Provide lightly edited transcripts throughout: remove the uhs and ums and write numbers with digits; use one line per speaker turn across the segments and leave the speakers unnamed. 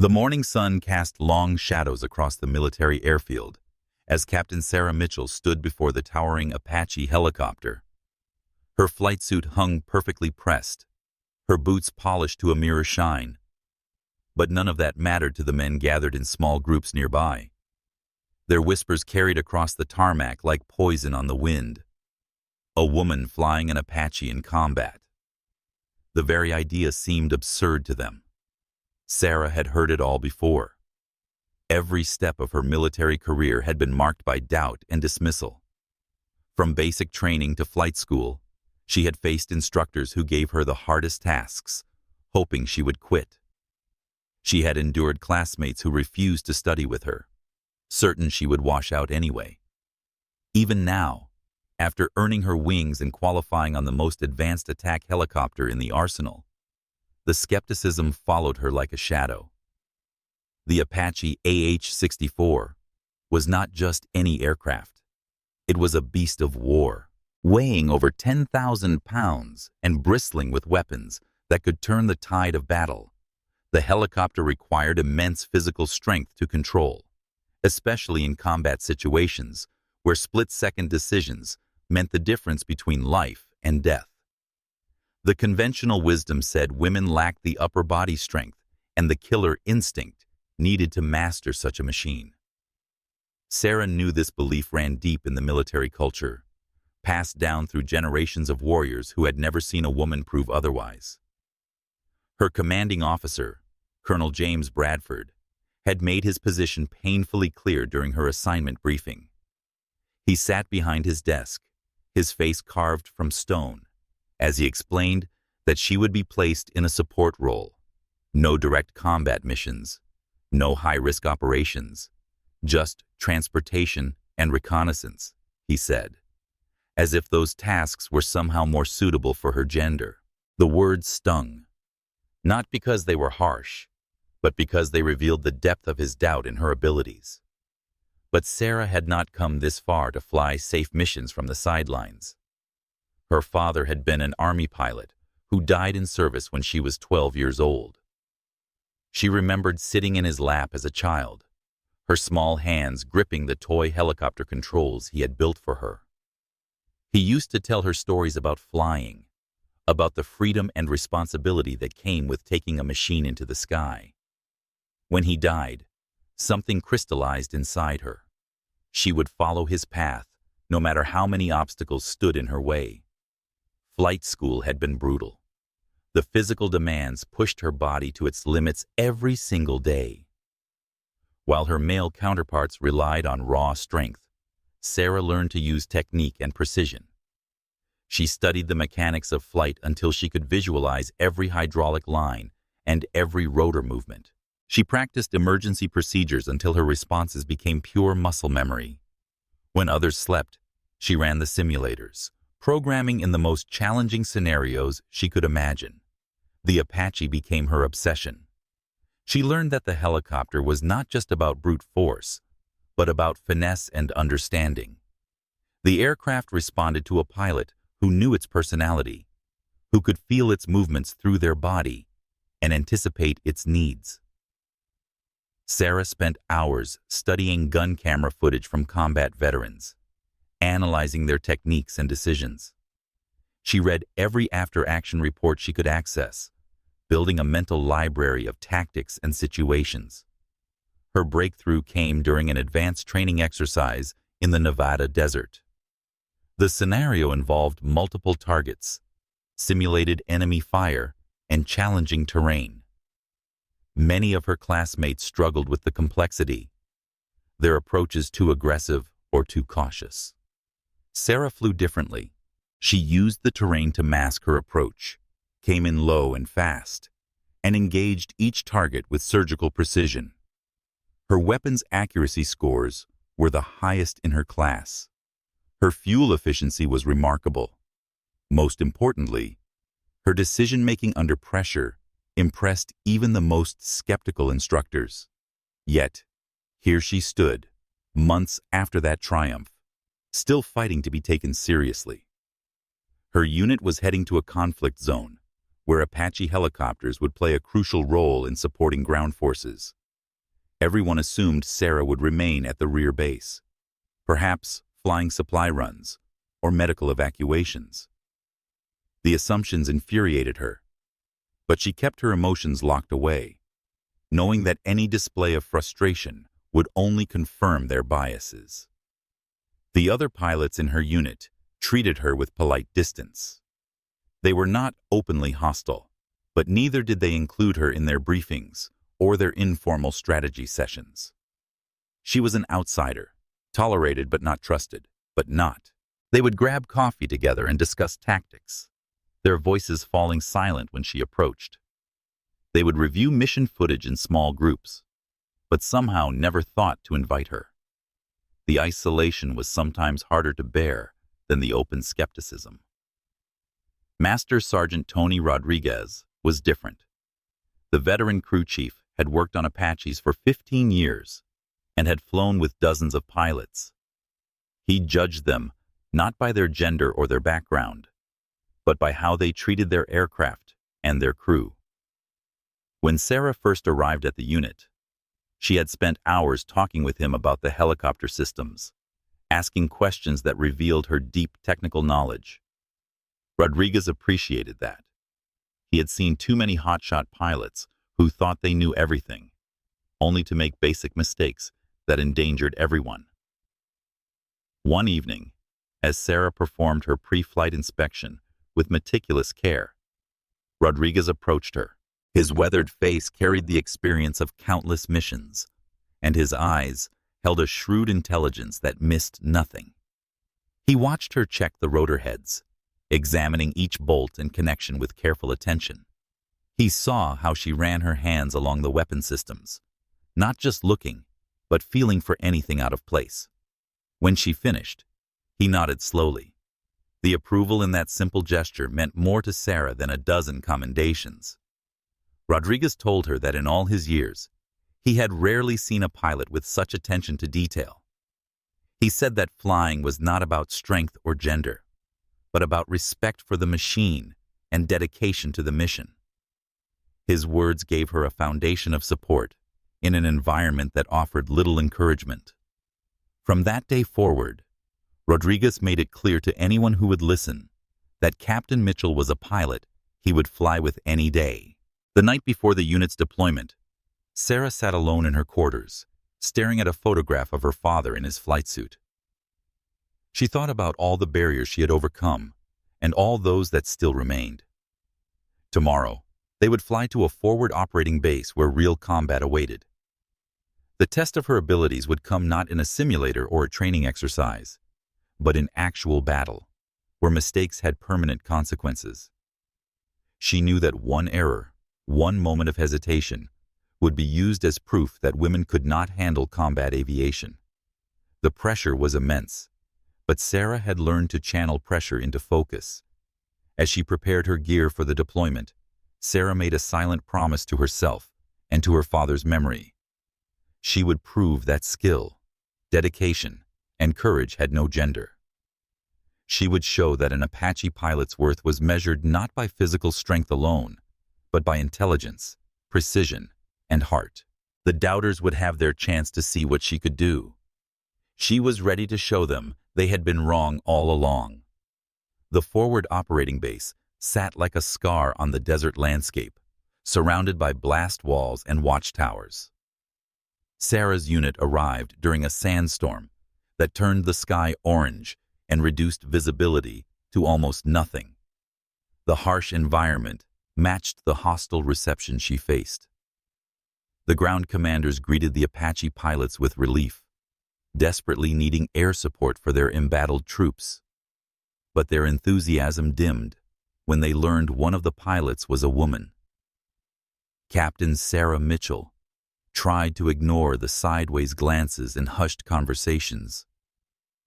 The morning sun cast long shadows across the military airfield as Captain Sarah Mitchell stood before the towering Apache helicopter. Her flight suit hung perfectly pressed, her boots polished to a mirror shine. But none of that mattered to the men gathered in small groups nearby. Their whispers carried across the tarmac like poison on the wind. A woman flying an Apache in combat. The very idea seemed absurd to them. Sarah had heard it all before. Every step of her military career had been marked by doubt and dismissal. From basic training to flight school, she had faced instructors who gave her the hardest tasks, hoping she would quit. She had endured classmates who refused to study with her, certain she would wash out anyway. Even now, after earning her wings and qualifying on the most advanced attack helicopter in the arsenal, the skepticism followed her like a shadow. The Apache AH-64 was not just any aircraft. It was a beast of war, weighing over 10,000 pounds and bristling with weapons that could turn the tide of battle. The helicopter required immense physical strength to control, especially in combat situations where split-second decisions meant the difference between life and death. The conventional wisdom said women lacked the upper body strength and the killer instinct needed to master such a machine. Sarah knew this belief ran deep in the military culture, passed down through generations of warriors who had never seen a woman prove otherwise. Her commanding officer, Colonel James Bradford, had made his position painfully clear during her assignment briefing. He sat behind his desk, his face carved from stone, as he explained that she would be placed in a support role. No direct combat missions, no high-risk operations, just transportation and reconnaissance, he said, as if those tasks were somehow more suitable for her gender. The words stung, not because they were harsh, but because they revealed the depth of his doubt in her abilities. But Sarah had not come this far to fly safe missions from the sidelines. Her father had been an Army pilot who died in service when she was 12 years old. She remembered sitting in his lap as a child, her small hands gripping the toy helicopter controls he had built for her. He used to tell her stories about flying, about the freedom and responsibility that came with taking a machine into the sky. When he died, something crystallized inside her. She would follow his path, no matter how many obstacles stood in her way. Flight school had been brutal. The physical demands pushed her body to its limits every single day. While her male counterparts relied on raw strength, Sarah learned to use technique and precision. She studied the mechanics of flight until she could visualize every hydraulic line and every rotor movement. She practiced emergency procedures until her responses became pure muscle memory. When others slept, she ran the simulators, programming in the most challenging scenarios she could imagine. The Apache became her obsession. She learned that the helicopter was not just about brute force, but about finesse and understanding. The aircraft responded to a pilot who knew its personality, who could feel its movements through their body and anticipate its needs. Sarah spent hours studying gun camera footage from combat veterans, analyzing their techniques and decisions. She read every after-action report she could access, building a mental library of tactics and situations. Her breakthrough came during an advanced training exercise in the Nevada desert. The scenario involved multiple targets, simulated enemy fire, and challenging terrain. Many of her classmates struggled with the complexity, their approaches too aggressive or too cautious. Sarah flew differently. She used the terrain to mask her approach, came in low and fast, and engaged each target with surgical precision. Her weapons accuracy scores were the highest in her class. Her fuel efficiency was remarkable. Most importantly, her decision-making under pressure impressed even the most skeptical instructors. Yet, here she stood, months after that triumph, still fighting to be taken seriously. Her unit was heading to a conflict zone, where Apache helicopters would play a crucial role in supporting ground forces. Everyone assumed Sarah would remain at the rear base, perhaps flying supply runs or medical evacuations. The assumptions infuriated her, but she kept her emotions locked away, knowing that any display of frustration would only confirm their biases. The other pilots in her unit treated her with polite distance. They were not openly hostile, but neither did they include her in their briefings or their informal strategy sessions. She was an outsider, tolerated but not trusted, but not. They would grab coffee together and discuss tactics, their voices falling silent when she approached. They would review mission footage in small groups, but somehow never thought to invite her. The isolation was sometimes harder to bear than the open skepticism. Master Sergeant Tony Rodriguez was different. The veteran crew chief had worked on Apaches for 15 years and had flown with dozens of pilots. He judged them not by their gender or their background, but by how they treated their aircraft and their crew. When Sarah first arrived at the unit, she had spent hours talking with him about the helicopter systems, asking questions that revealed her deep technical knowledge. Rodriguez appreciated that. He had seen too many hotshot pilots who thought they knew everything, only to make basic mistakes that endangered everyone. One evening, as Sarah performed her pre-flight inspection with meticulous care, Rodriguez approached her. His weathered face carried the experience of countless missions, and his eyes held a shrewd intelligence that missed nothing. He watched her check the rotor heads, examining each bolt and connection with careful attention. He saw how she ran her hands along the weapon systems, not just looking, but feeling for anything out of place. When she finished, he nodded slowly. The approval in that simple gesture meant more to Sarah than a dozen commendations. Rodriguez told her that in all his years, he had rarely seen a pilot with such attention to detail. He said that flying was not about strength or gender, but about respect for the machine and dedication to the mission. His words gave her a foundation of support in an environment that offered little encouragement. From that day forward, Rodriguez made it clear to anyone who would listen that Captain Mitchell was a pilot he would fly with any day. The night before the unit's deployment, Sarah sat alone in her quarters, staring at a photograph of her father in his flight suit. She thought about all the barriers she had overcome and all those that still remained. Tomorrow, they would fly to a forward operating base where real combat awaited. The test of her abilities would come not in a simulator or a training exercise, but in actual battle, where mistakes had permanent consequences. She knew that one error, one moment of hesitation, would be used as proof that women could not handle combat aviation. The pressure was immense, but Sarah had learned to channel pressure into focus. As she prepared her gear for the deployment, Sarah made a silent promise to herself and to her father's memory. She would prove that skill, dedication, and courage had no gender. She would show that an Apache pilot's worth was measured not by physical strength alone, but by intelligence, precision, and heart. The doubters would have their chance to see what she could do. She was ready to show them they had been wrong all along. The forward operating base sat like a scar on the desert landscape, surrounded by blast walls and watchtowers. Sarah's unit arrived during a sandstorm that turned the sky orange and reduced visibility to almost nothing. The harsh environment matched the hostile reception she faced. The ground commanders greeted the Apache pilots with relief, desperately needing air support for their embattled troops. But their enthusiasm dimmed when they learned one of the pilots was a woman. Captain Sarah Mitchell tried to ignore the sideways glances and hushed conversations.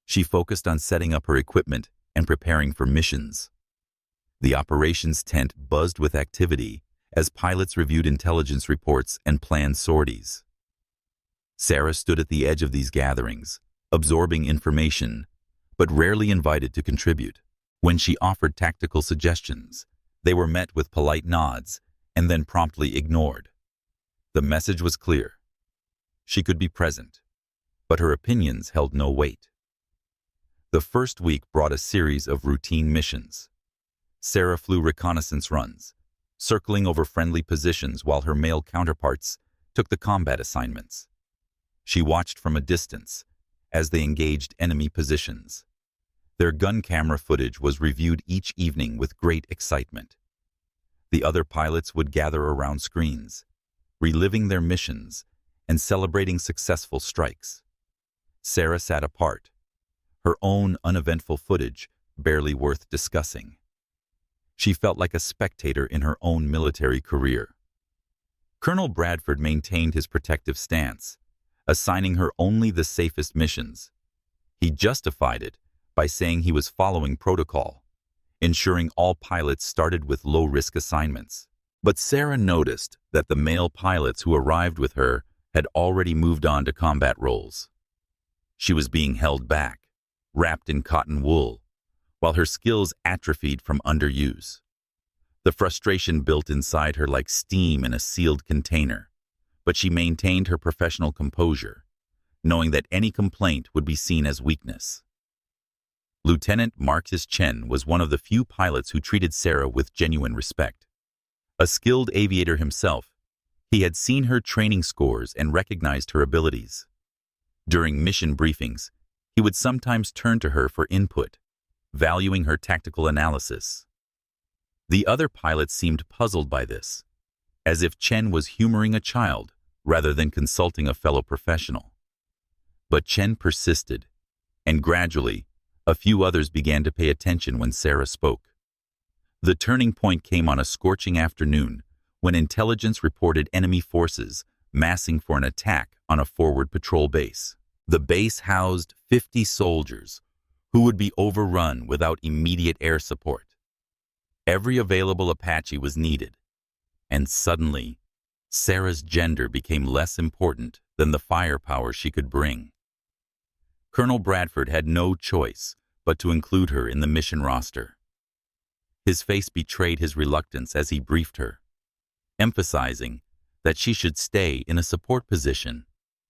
She focused on setting up her equipment and preparing for missions. The operations tent buzzed with activity as pilots reviewed intelligence reports and planned sorties. Sarah stood at the edge of these gatherings, absorbing information, but rarely invited to contribute. When she offered tactical suggestions, They were met with polite nods and then promptly ignored. The message was clear. She could be present, but her opinions held no weight. The first week brought a series of routine missions. Sarah flew reconnaissance runs, circling over friendly positions while her male counterparts took the combat assignments. She watched from a distance as they engaged enemy positions. Their gun camera footage was reviewed each evening with great excitement. The other pilots would gather around screens, reliving their missions and celebrating successful strikes. Sarah sat apart, her own uneventful footage barely worth discussing. She felt like a spectator in her own military career. Colonel Bradford maintained his protective stance, assigning her only the safest missions. He justified it by saying he was following protocol, ensuring all pilots started with low-risk assignments. But Sarah noticed that the male pilots who arrived with her had already moved on to combat roles. She was being held back, wrapped in cotton wool, while her skills atrophied from underuse. The frustration built inside her like steam in a sealed container, but she maintained her professional composure, knowing that any complaint would be seen as weakness. Lieutenant Marcus Chen was one of the few pilots who treated Sarah with genuine respect. A skilled aviator himself, he had seen her training scores and recognized her abilities. During mission briefings, he would sometimes turn to her for input, valuing her tactical analysis. The other pilots seemed puzzled by this, as if Chen was humoring a child rather than consulting a fellow professional. But Chen persisted, and gradually, a few others began to pay attention when Sarah spoke. The turning point came on a scorching afternoon when intelligence reported enemy forces massing for an attack on a forward patrol base. The base housed 50 soldiers who would be overrun without immediate air support. Every available Apache was needed, and suddenly, Sarah's gender became less important than the firepower she could bring. Colonel Bradford had no choice but to include her in the mission roster. His face betrayed his reluctance as he briefed her, emphasizing that she should stay in a support position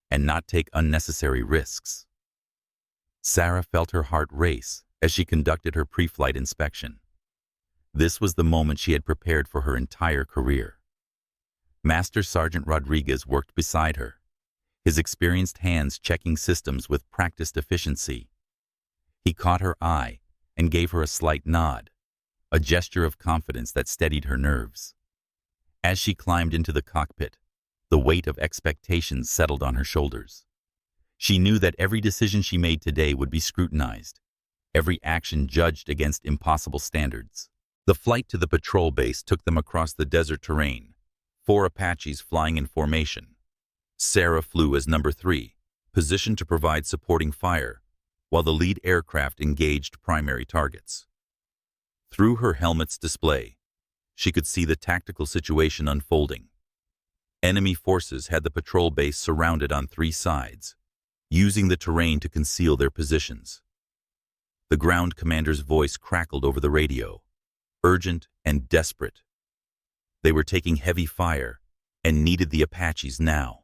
and not take unnecessary risks. Sarah felt her heart race as she conducted her pre-flight inspection. This was the moment she had prepared for her entire career. Master Sergeant Rodriguez worked beside her, his experienced hands checking systems with practiced efficiency. He caught her eye and gave her a slight nod, a gesture of confidence that steadied her nerves. As she climbed into the cockpit, the weight of expectations settled on her shoulders. She knew that every decision she made today would be scrutinized, every action judged against impossible standards. The flight to the patrol base took them across the desert terrain, 4 Apaches flying in formation. Sarah flew as number 3, positioned to provide supporting fire, while the lead aircraft engaged primary targets. Through her helmet's display, she could see the tactical situation unfolding. Enemy forces had the patrol base surrounded on 3 sides, using the terrain to conceal their positions. The ground commander's voice crackled over the radio, urgent and desperate. They were taking heavy fire and needed the Apaches now.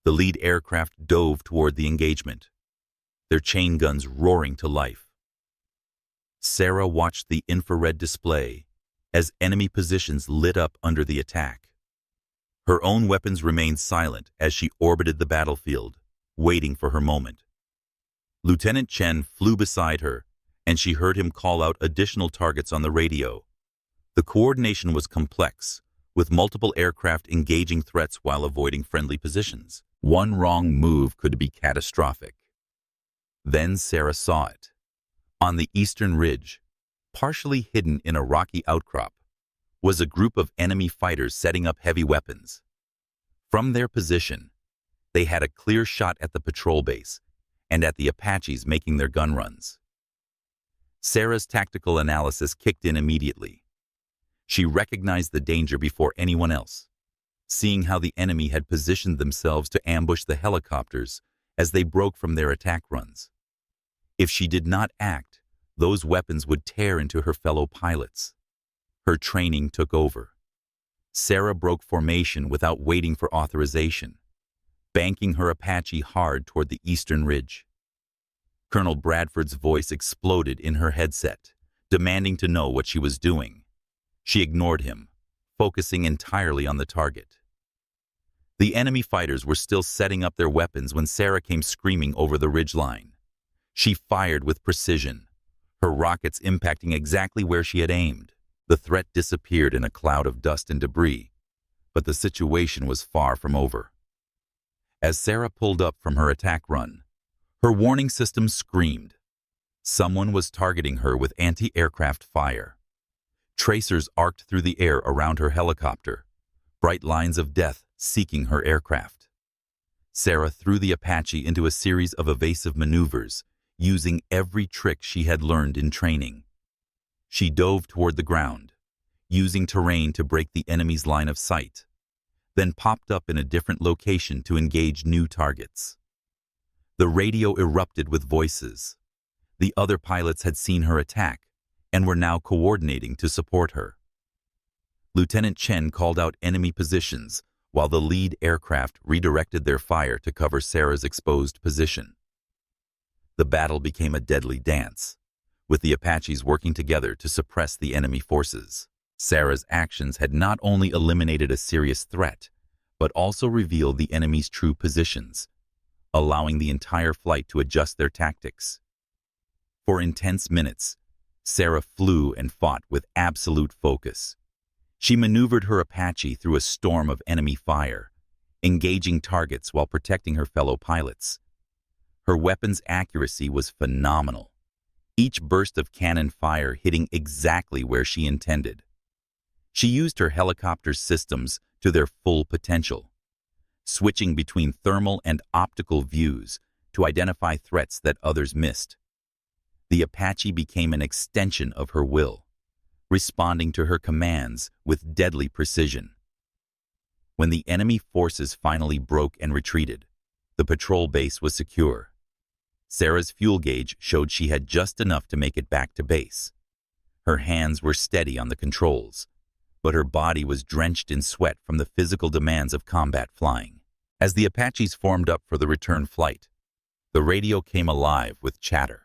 The lead aircraft dove toward the engagement, their chain guns roaring to life. Sarah watched the infrared display as enemy positions lit up under the attack. Her own weapons remained silent as she orbited the battlefield, waiting for her moment. Lieutenant Chen flew beside her, and she heard him call out additional targets on the radio. The coordination was complex, with multiple aircraft engaging threats while avoiding friendly positions. One wrong move could be catastrophic. Then Sarah saw it. On the eastern ridge, partially hidden in a rocky outcrop, was a group of enemy fighters setting up heavy weapons. From their position, they had a clear shot at the patrol base and at the Apaches making their gun runs. Sarah's tactical analysis kicked in immediately. She recognized the danger before anyone else, seeing how the enemy had positioned themselves to ambush the helicopters as they broke from their attack runs. If she did not act, those weapons would tear into her fellow pilots. Her training took over. Sarah broke formation without waiting for authorization, banking her Apache hard toward the eastern ridge. Colonel Bradford's voice exploded in her headset, demanding to know what she was doing. She ignored him, focusing entirely on the target. The enemy fighters were still setting up their weapons when Sarah came screaming over the ridgeline. She fired with precision, her rockets impacting exactly where she had aimed. The threat disappeared in a cloud of dust and debris, but the situation was far from over. As Sarah pulled up from her attack run, her warning system screamed. Someone was targeting her with anti-aircraft fire. Tracers arced through the air around her helicopter, bright lines of death seeking her aircraft. Sarah threw the Apache into a series of evasive maneuvers, using every trick she had learned in training. She dove toward the ground, using terrain to break the enemy's line of sight, then popped up in a different location to engage new targets. The radio erupted with voices. The other pilots had seen her attack and were now coordinating to support her. Lieutenant Chen called out enemy positions while the lead aircraft redirected their fire to cover Sarah's exposed position. The battle became a deadly dance, with the Apaches working together to suppress the enemy forces. Sarah's actions had not only eliminated a serious threat, but also revealed the enemy's true positions, allowing the entire flight to adjust their tactics. For intense minutes, Sarah flew and fought with absolute focus. She maneuvered her Apache through a storm of enemy fire, engaging targets while protecting her fellow pilots. Her weapon's accuracy was phenomenal, each burst of cannon fire hitting exactly where she intended. She used her helicopter's systems to their full potential, switching between thermal and optical views to identify threats that others missed. The Apache became an extension of her will, responding to her commands with deadly precision. When the enemy forces finally broke and retreated, the patrol base was secure. Sarah's fuel gauge showed she had just enough to make it back to base. Her hands were steady on the controls, but her body was drenched in sweat from the physical demands of combat flying. As the Apaches formed up for the return flight, the radio came alive with chatter.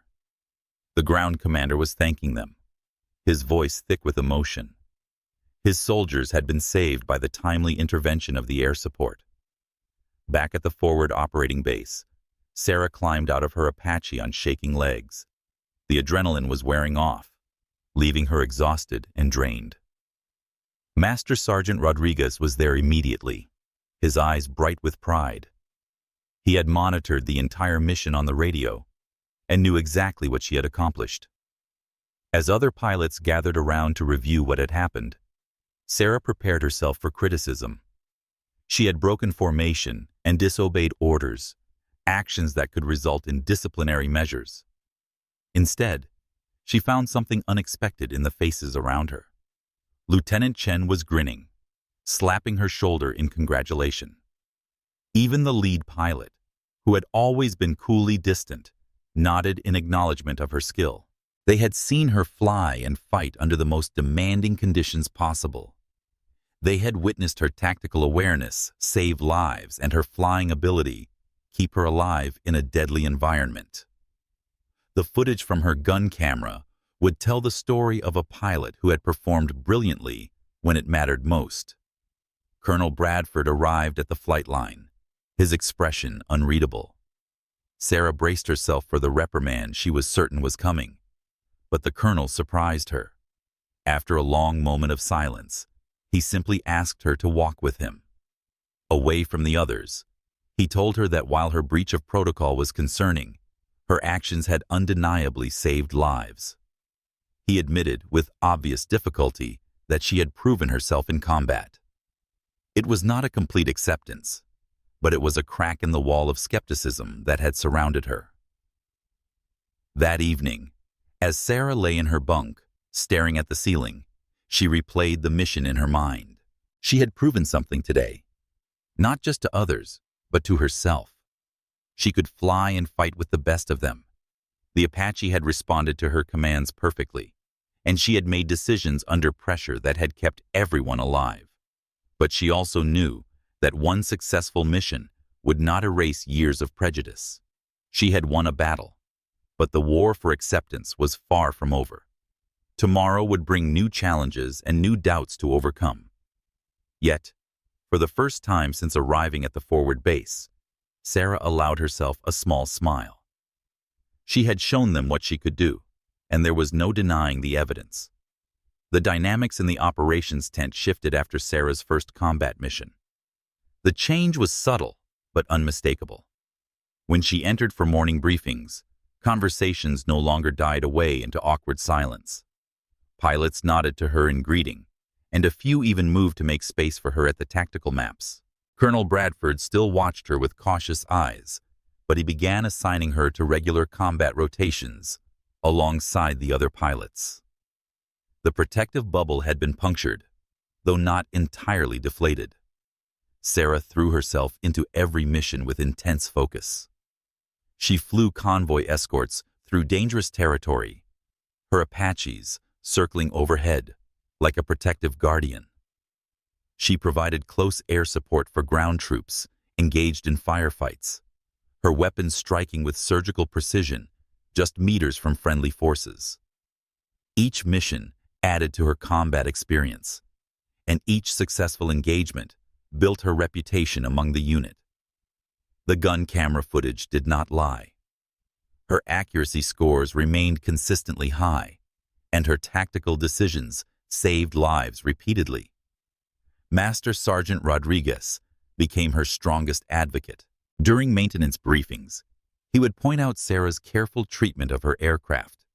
The ground commander was thanking them, his voice thick with emotion. His soldiers had been saved by the timely intervention of the air support. Back at the forward operating base, Sarah climbed out of her Apache on shaking legs. The adrenaline was wearing off, leaving her exhausted and drained. Master Sergeant Rodriguez was there immediately, his eyes bright with pride. He had monitored the entire mission on the radio and knew exactly what she had accomplished. As other pilots gathered around to review what had happened, Sarah prepared herself for criticism. She had broken formation and disobeyed orders, actions that could result in disciplinary measures. Instead, she found something unexpected in the faces around her. Lieutenant Chen was grinning, slapping her shoulder in congratulation. Even the lead pilot, who had always been coolly distant, nodded in acknowledgement of her skill. They had seen her fly and fight under the most demanding conditions possible. They had witnessed her tactical awareness save lives and her flying ability keep her alive in a deadly environment. The footage from her gun camera would tell the story of a pilot who had performed brilliantly when it mattered most. Colonel Bradford arrived at the flight line, his expression unreadable. Sarah braced herself for the reprimand she was certain was coming, but the colonel surprised her. After a long moment of silence, he simply asked her to walk with him. Away from the others, he told her that while her breach of protocol was concerning, her actions had undeniably saved lives. He admitted with obvious difficulty that she had proven herself in combat. It was not a complete acceptance, but it was a crack in the wall of skepticism that had surrounded her. That evening, as Sarah lay in her bunk, staring at the ceiling, she replayed the mission in her mind. She had proven something today, not just to others, but to herself. She could fly and fight with the best of them. The Apache had responded to her commands perfectly, and she had made decisions under pressure that had kept everyone alive. But she also knew that one successful mission would not erase years of prejudice. She had won a battle, but the war for acceptance was far from over. Tomorrow would bring new challenges and new doubts to overcome. Yet, for the first time since arriving at the forward base, Sarah allowed herself a small smile. She had shown them what she could do, and there was no denying the evidence. The dynamics in the operations tent shifted after Sarah's first combat mission. The change was subtle, but unmistakable. When she entered for morning briefings, conversations no longer died away into awkward silence. Pilots nodded to her in greeting, and a few even moved to make space for her at the tactical maps. Colonel Bradford still watched her with cautious eyes, but he began assigning her to regular combat rotations alongside the other pilots. The protective bubble had been punctured, though not entirely deflated. Sarah threw herself into every mission with intense focus. She flew convoy escorts through dangerous territory, her Apaches circling overhead like a protective guardian. She provided close air support for ground troops engaged in firefights, her weapons striking with surgical precision just meters from friendly forces. Each mission added to her combat experience, and each successful engagement built her reputation among the unit. The gun camera footage did not lie. Her accuracy scores remained consistently high, and her tactical decisions saved lives repeatedly. Master Sergeant Rodriguez became her strongest advocate. During maintenance briefings, he would point out Sarah's careful treatment of her aircraft,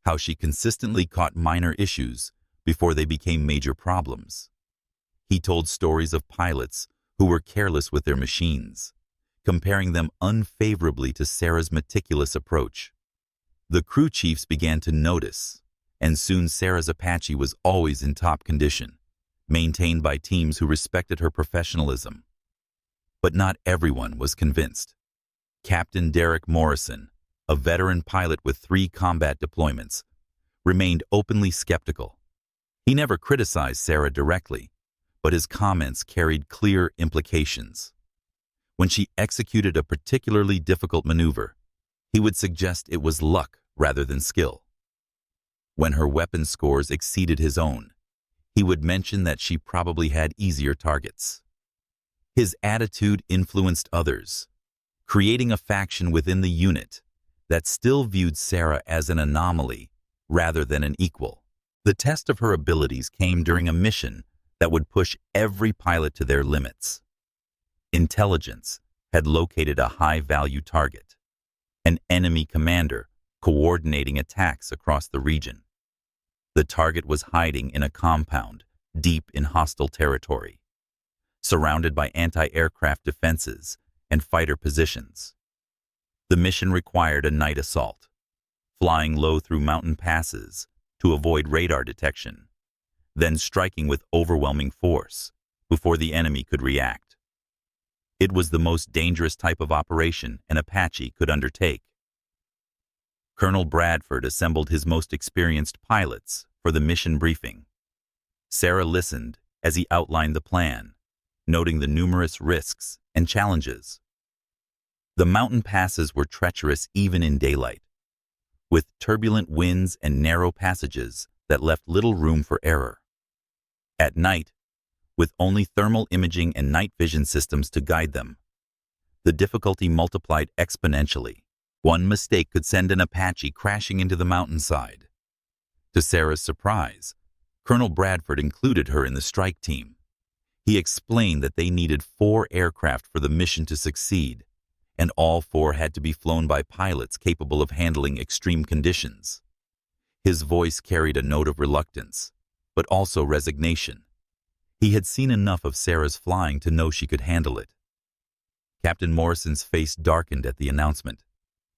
how she consistently caught minor issues before they became major problems. He told stories of pilots who were careless with their machines, comparing them unfavorably to Sarah's meticulous approach. The crew chiefs began to notice, and soon Sarah's Apache was always in top condition, maintained by teams who respected her professionalism. But not everyone was convinced. Captain Derek Morrison, a veteran pilot with 3 combat deployments, remained openly skeptical. He never criticized Sarah directly, but his comments carried clear implications. When she executed a particularly difficult maneuver, he would suggest it was luck rather than skill. When her weapon scores exceeded his own, he would mention that she probably had easier targets. His attitude influenced others, creating a faction within the unit that still viewed Sarah as an anomaly rather than an equal. The test of her abilities came during a mission that would push every pilot to their limits. Intelligence had located a high-value target, an enemy commander coordinating attacks across the region. The target was hiding in a compound deep in hostile territory, surrounded by anti-aircraft defenses and fighter positions. The mission required a night assault, flying low through mountain passes to avoid radar detection, then striking with overwhelming force before the enemy could react. It was the most dangerous type of operation an Apache could undertake. Colonel Bradford assembled his most experienced pilots for the mission briefing. Sarah listened as he outlined the plan, noting the numerous risks and challenges. The mountain passes were treacherous even in daylight, with turbulent winds and narrow passages that left little room for error. At night, with only thermal imaging and night vision systems to guide them, the difficulty multiplied exponentially. One mistake could send an Apache crashing into the mountainside. To Sarah's surprise, Colonel Bradford included her in the strike team. He explained that they needed 4 aircraft for the mission to succeed, and all 4 had to be flown by pilots capable of handling extreme conditions. His voice carried a note of reluctance, but also resignation. He had seen enough of Sarah's flying to know she could handle it. Captain Morrison's face darkened at the announcement,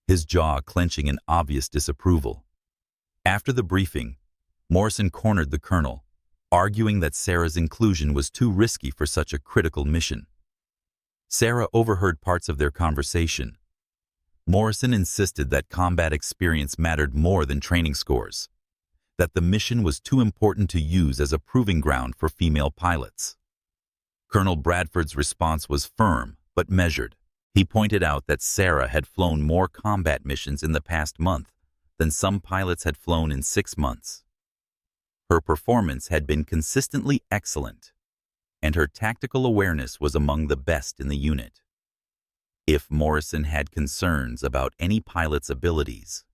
his jaw clenching in obvious disapproval. After the briefing, Morrison cornered the colonel, arguing that Sarah's inclusion was too risky for such a critical mission. Sarah overheard parts of their conversation. Morrison insisted that combat experience mattered more than training scores, that the mission was too important to use as a proving ground for female pilots. Colonel Bradford's response was firm but measured. He pointed out that Sarah had flown more combat missions in the past month than some pilots had flown in 6 months. Her performance had been consistently excellent, and her tactical awareness was among the best in the unit. If Morrison had concerns about any pilot's abilities,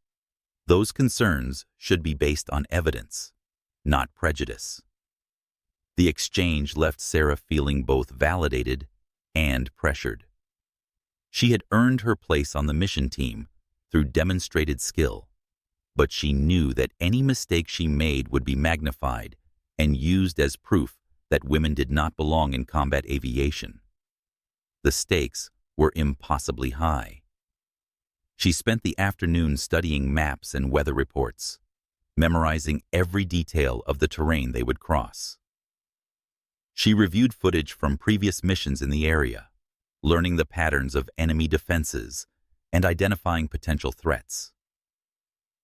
those concerns should be based on evidence, not prejudice. The exchange left Sarah feeling both validated and pressured. She had earned her place on the mission team through demonstrated skill, but she knew that any mistake she made would be magnified and used as proof that women did not belong in combat aviation. The stakes were impossibly high. She spent the afternoon studying maps and weather reports, memorizing every detail of the terrain they would cross. She reviewed footage from previous missions in the area, learning the patterns of enemy defenses and identifying potential threats.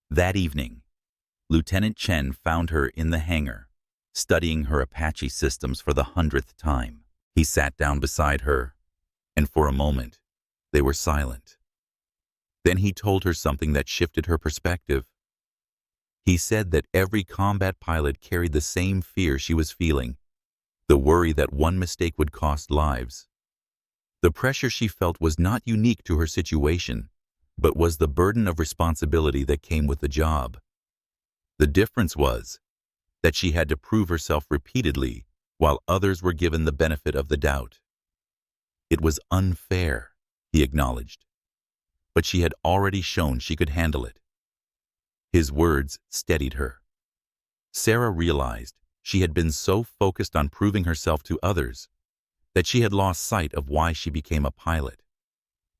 That evening, Lieutenant Chen found her in the hangar, studying her Apache systems for the 100th time. He sat down beside her, and for a moment, they were silent. Then he told her something that shifted her perspective. He said that every combat pilot carried the same fear she was feeling, the worry that one mistake would cost lives. The pressure she felt was not unique to her situation, but was the burden of responsibility that came with the job. The difference was that she had to prove herself repeatedly while others were given the benefit of the doubt. It was unfair, he acknowledged, but she had already shown she could handle it. His words steadied her. Sarah realized she had been so focused on proving herself to others that she had lost sight of why she became a pilot.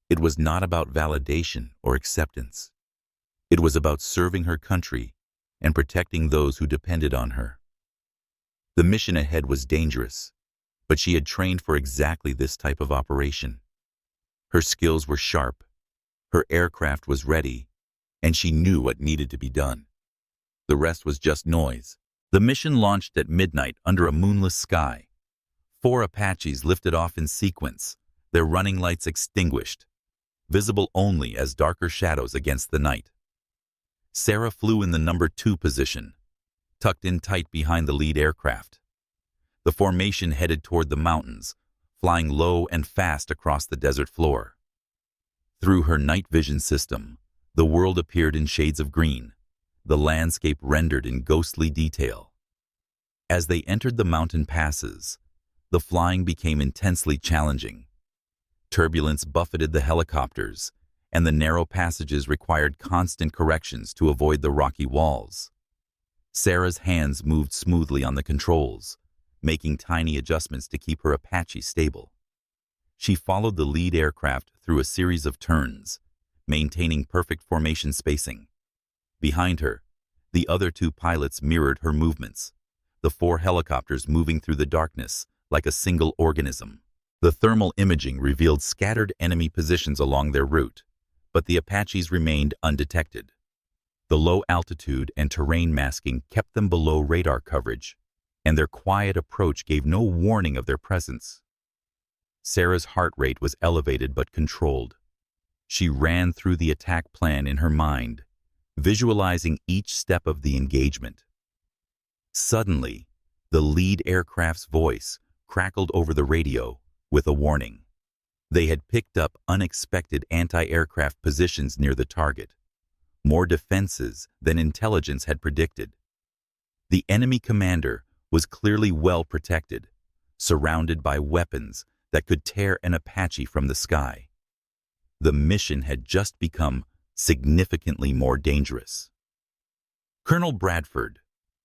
It was not about validation or acceptance. It was about serving her country and protecting those who depended on her. The mission ahead was dangerous, but she had trained for exactly this type of operation. Her skills were sharp, her aircraft was ready, and she knew what needed to be done. The rest was just noise. The mission launched at midnight under a moonless sky. 4 Apaches lifted off in sequence, their running lights extinguished, visible only as darker shadows against the night. Sarah flew in the number 2 position, tucked in tight behind the lead aircraft. The formation headed toward the mountains, flying low and fast across the desert floor. Through her night vision system, the world appeared in shades of green, the landscape rendered in ghostly detail. As they entered the mountain passes, the flying became intensely challenging. Turbulence buffeted the helicopters, and the narrow passages required constant corrections to avoid the rocky walls. Sarah's hands moved smoothly on the controls, making tiny adjustments to keep her Apache stable. She followed the lead aircraft through a series of turns, maintaining perfect formation spacing. Behind her, the other 2 pilots mirrored her movements, the 4 helicopters moving through the darkness like a single organism. The thermal imaging revealed scattered enemy positions along their route, but the Apaches remained undetected. The low altitude and terrain masking kept them below radar coverage, and their quiet approach gave no warning of their presence. Sarah's heart rate was elevated but controlled. She ran through the attack plan in her mind, visualizing each step of the engagement. Suddenly, the lead aircraft's voice crackled over the radio with a warning. They had picked up unexpected anti-aircraft positions near the target, more defenses than intelligence had predicted. The enemy commander was clearly well protected, surrounded by weapons that could tear an Apache from the sky. The mission had just become significantly more dangerous. Colonel Bradford,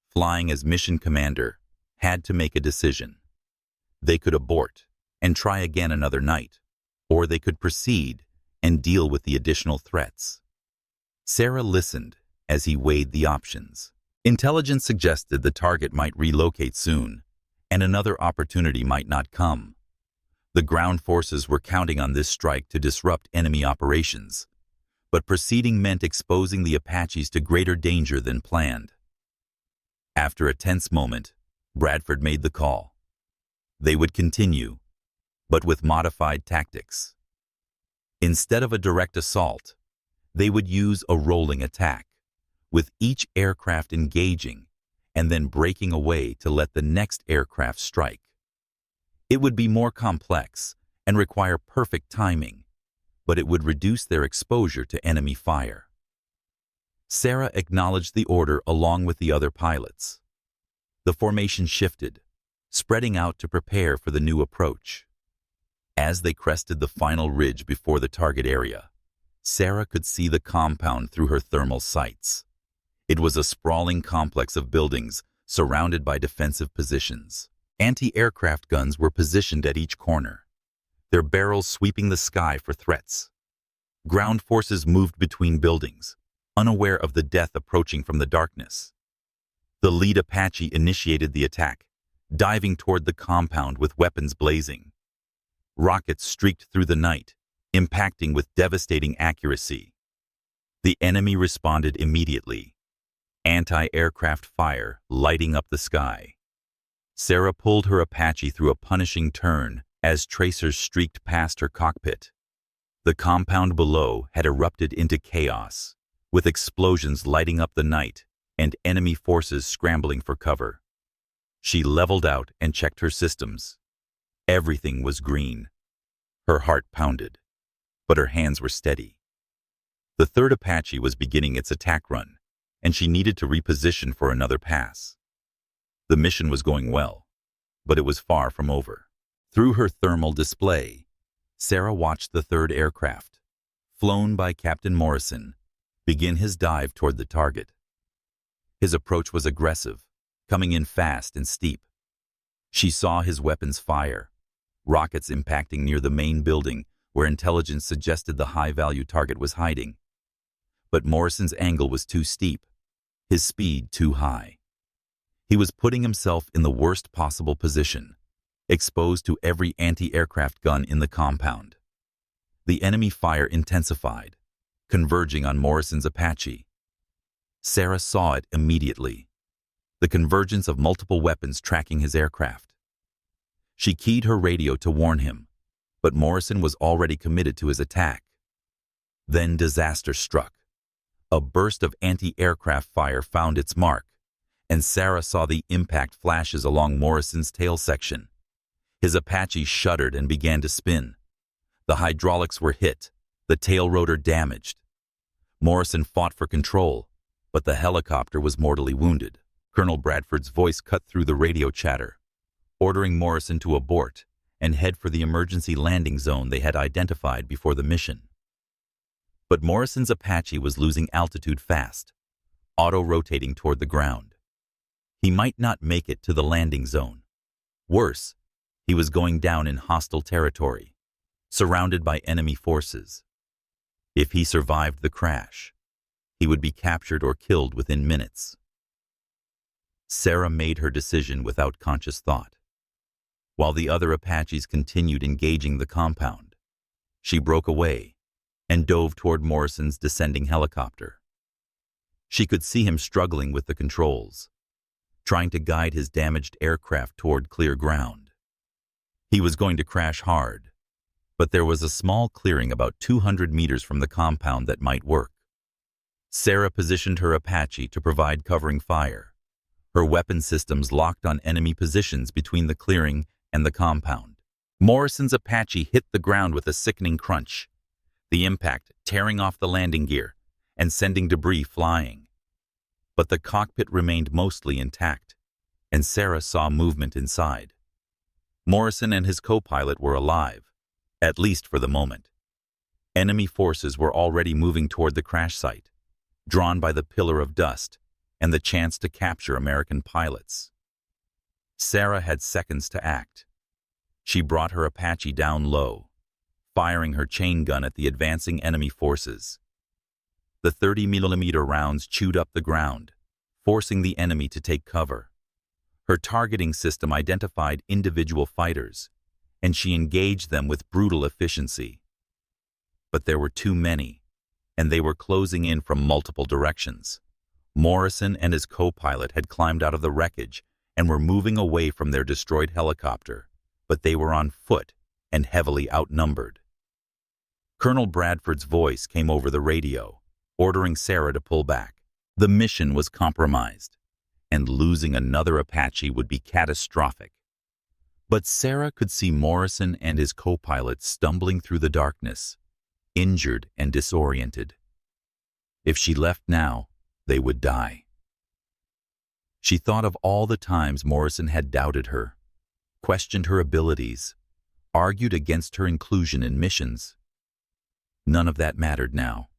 flying as mission commander, had to make a decision. They could abort and try again another night, or they could proceed and deal with the additional threats. Sarah listened as he weighed the options. Intelligence suggested the target might relocate soon, and another opportunity might not come. The ground forces were counting on this strike to disrupt enemy operations, but proceeding meant exposing the Apaches to greater danger than planned. After a tense moment, Bradford made the call. They would continue, but with modified tactics. Instead of a direct assault, they would use a rolling attack, with each aircraft engaging and then breaking away to let the next aircraft strike. It would be more complex and require perfect timing, but it would reduce their exposure to enemy fire. Sarah acknowledged the order along with the other pilots. The formation shifted, spreading out to prepare for the new approach. As they crested the final ridge before the target area, Sarah could see the compound through her thermal sights. It was a sprawling complex of buildings surrounded by defensive positions. Anti-aircraft guns were positioned at each corner, their barrels sweeping the sky for threats. Ground forces moved between buildings, unaware of the death approaching from the darkness. The lead Apache initiated the attack, diving toward the compound with weapons blazing. Rockets streaked through the night, impacting with devastating accuracy. The enemy responded immediately, anti-aircraft fire lighting up the sky. Sarah pulled her Apache through a punishing turn as tracers streaked past her cockpit. The compound below had erupted into chaos, with explosions lighting up the night and enemy forces scrambling for cover. She leveled out and checked her systems. Everything was green. Her heart pounded, but her hands were steady. The third Apache was beginning its attack run, and she needed to reposition for another pass. The mission was going well, but it was far from over. Through her thermal display, Sarah watched the third aircraft, flown by Captain Morrison, begin his dive toward the target. His approach was aggressive, coming in fast and steep. She saw his weapons fire, rockets impacting near the main building where intelligence suggested the high-value target was hiding. But Morrison's angle was too steep, his speed too high. He was putting himself in the worst possible position, exposed to every anti-aircraft gun in the compound. The enemy fire intensified, converging on Morrison's Apache. Sarah saw it immediately, the convergence of multiple weapons tracking his aircraft. She keyed her radio to warn him, but Morrison was already committed to his attack. Then disaster struck. A burst of anti-aircraft fire found its mark, and Sarah saw the impact flashes along Morrison's tail section. His Apache shuddered and began to spin. The hydraulics were hit, the tail rotor damaged. Morrison fought for control, but the helicopter was mortally wounded. Colonel Bradford's voice cut through the radio chatter, ordering Morrison to abort and head for the emergency landing zone they had identified before the mission. But Morrison's Apache was losing altitude fast, auto-rotating toward the ground. He might not make it to the landing zone. Worse, he was going down in hostile territory, surrounded by enemy forces. If he survived the crash, he would be captured or killed within minutes. Sarah made her decision without conscious thought. While the other Apaches continued engaging the compound, she broke away and dove toward Morrison's descending helicopter. She could see him struggling with the controls, trying to guide his damaged aircraft toward clear ground. He was going to crash hard, but there was a small clearing about 200 meters from the compound that might work. Sarah positioned her Apache to provide covering fire, her weapon systems locked on enemy positions between the clearing and the compound. Morrison's Apache hit the ground with a sickening crunch, the impact tearing off the landing gear and sending debris flying. But the cockpit remained mostly intact, and Sarah saw movement inside. Morrison and his co-pilot were alive, at least for the moment. Enemy forces were already moving toward the crash site, drawn by the pillar of dust and the chance to capture American pilots. Sarah had seconds to act. She brought her Apache down low, firing her chain gun at the advancing enemy forces. The 30-millimeter rounds chewed up the ground, forcing the enemy to take cover. Her targeting system identified individual fighters, and she engaged them with brutal efficiency. But there were too many, and they were closing in from multiple directions, Morrison and his co-pilot had climbed out of the wreckage and were moving away from their destroyed helicopter, but they were on foot and heavily outnumbered. Colonel Bradford's voice came over the radio, ordering Sarah to pull back. The mission was compromised, and losing another Apache would be catastrophic. But Sarah could see Morrison and his co-pilot stumbling through the darkness, injured and disoriented. If she left now, they would die. She thought of all the times Morrison had doubted her, questioned her abilities, argued against her inclusion in missions. None of that mattered now.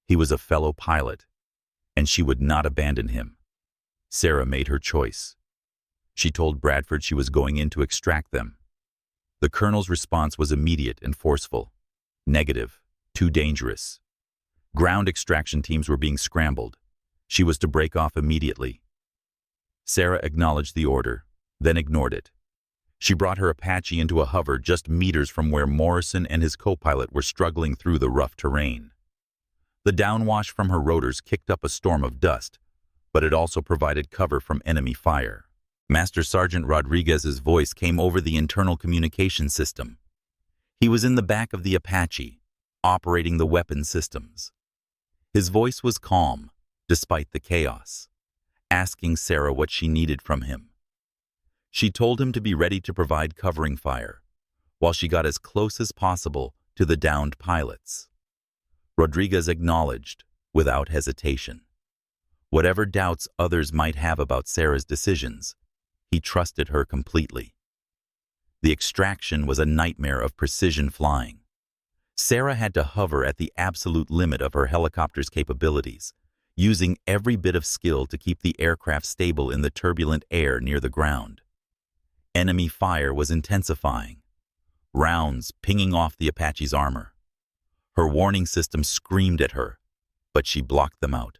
He was a fellow pilot, and she would not abandon him. Sarah made her choice. She told Bradford she was going in to extract them. The colonel's response was immediate and forceful. Negative, too dangerous. Ground extraction teams were being scrambled. She was to break off immediately. Sarah acknowledged the order, then ignored it. She brought her Apache into a hover just meters from where Morrison and his co-pilot were struggling through the rough terrain. The downwash from her rotors kicked up a storm of dust, but it also provided cover from enemy fire. Master Sergeant Rodriguez's voice came over the internal communication system. He was in the back of the Apache, operating the weapon systems. His voice was calm, despite the chaos, asking Sarah what she needed from him. She told him to be ready to provide covering fire, while she got as close as possible to the downed pilots. Rodriguez acknowledged, without hesitation. Whatever doubts others might have about Sarah's decisions, he trusted her completely. The extraction was a nightmare of precision flying. Sarah had to hover at the absolute limit of her helicopter's capabilities, using every bit of skill to keep the aircraft stable in the turbulent air near the ground. Enemy fire was intensifying, rounds pinging off the Apache's armor. Her warning system screamed at her, but she blocked them out.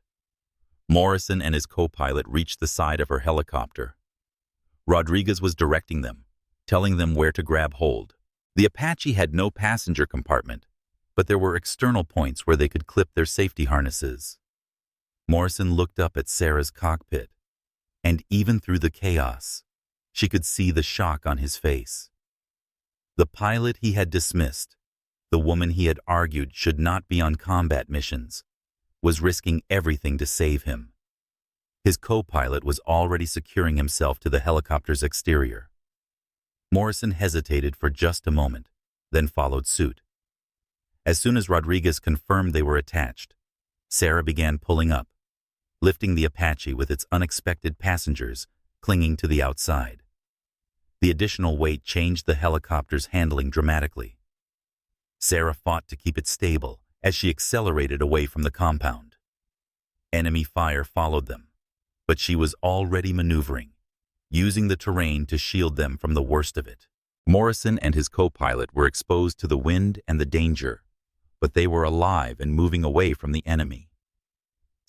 Morrison and his co-pilot reached the side of her helicopter. Rodriguez was directing them, telling them where to grab hold. The Apache had no passenger compartment, but there were external points where they could clip their safety harnesses. Morrison looked up at Sarah's cockpit, and even through the chaos, she could see the shock on his face. The pilot he had dismissed, the woman he had argued should not be on combat missions, was risking everything to save him. His co-pilot was already securing himself to the helicopter's exterior. Morrison hesitated for just a moment, then followed suit. As soon as Rodriguez confirmed they were attached, Sarah began pulling up, lifting the Apache with its unexpected passengers clinging to the outside. The additional weight changed the helicopter's handling dramatically. Sarah fought to keep it stable as she accelerated away from the compound. Enemy fire followed them, but she was already maneuvering, using the terrain to shield them from the worst of it. Morrison and his co-pilot were exposed to the wind and the danger, but they were alive and moving away from the enemy.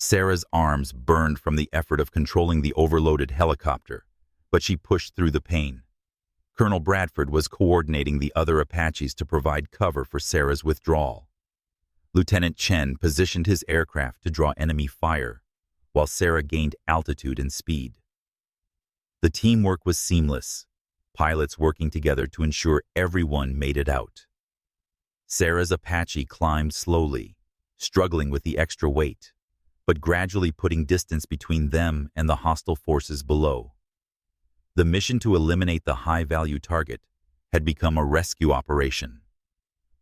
Sarah's arms burned from the effort of controlling the overloaded helicopter, but she pushed through the pain. Colonel Bradford was coordinating the other Apaches to provide cover for Sarah's withdrawal. Lieutenant Chen positioned his aircraft to draw enemy fire, while Sarah gained altitude and speed. The teamwork was seamless, pilots working together to ensure everyone made it out. Sarah's Apache climbed slowly, struggling with the extra weight, but gradually putting distance between them and the hostile forces below. The mission to eliminate the high-value target had become a rescue operation.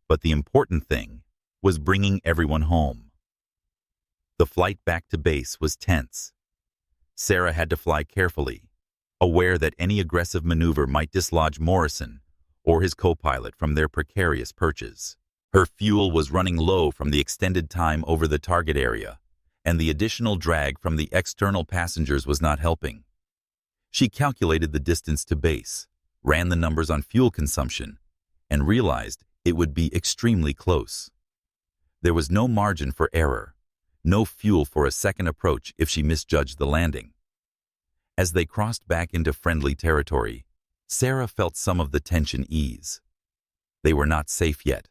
But the important thing was bringing everyone home. The flight back to base was tense. Sarah had to fly carefully, aware that any aggressive maneuver might dislodge Morrison or his co-pilot from their precarious perches. Her fuel was running low from the extended time over the target area, and the additional drag from the external passengers was not helping. She calculated the distance to base, ran the numbers on fuel consumption, and realized it would be extremely close. There was no margin for error, no fuel for a second approach if she misjudged the landing. As they crossed back into friendly territory, Sarah felt some of the tension ease. They were not safe yet,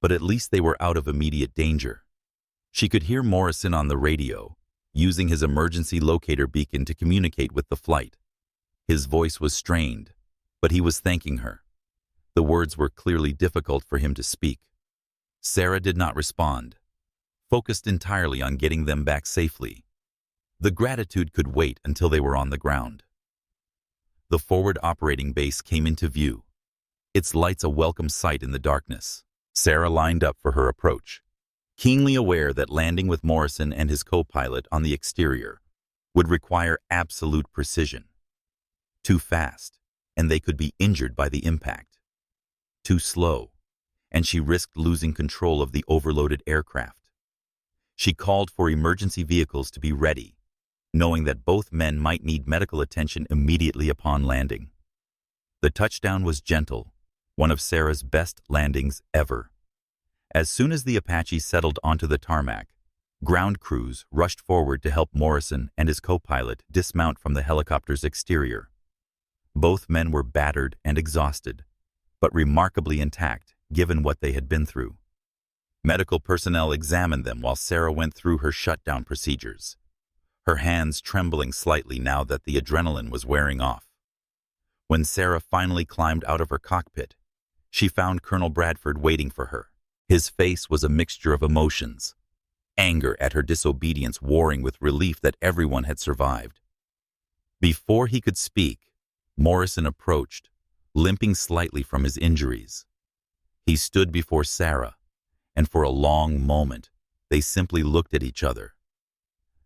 but at least they were out of immediate danger. She could hear Morrison on the radio, using his emergency locator beacon to communicate with the flight. His voice was strained, but he was thanking her. The words were clearly difficult for him to speak. Sarah did not respond, focused entirely on getting them back safely. The gratitude could wait until they were on the ground. The forward operating base came into view, its lights a welcome sight in the darkness. Sarah lined up for her approach, keenly aware that landing with Morrison and his co-pilot on the exterior would require absolute precision. Too fast, and they could be injured by the impact. Too slow, and she risked losing control of the overloaded aircraft. She called for emergency vehicles to be ready, knowing that both men might need medical attention immediately upon landing. The touchdown was gentle, one of Sarah's best landings ever. As soon as the Apache settled onto the tarmac, ground crews rushed forward to help Morrison and his co-pilot dismount from the helicopter's exterior. Both men were battered and exhausted, but remarkably intact given what they had been through. Medical personnel examined them while Sarah went through her shutdown procedures, her hands trembling slightly now that the adrenaline was wearing off. When Sarah finally climbed out of her cockpit, she found Colonel Bradford waiting for her. His face was a mixture of emotions, anger at her disobedience warring with relief that everyone had survived. Before he could speak, Morrison approached, limping slightly from his injuries. He stood before Sarah, and for a long moment, they simply looked at each other.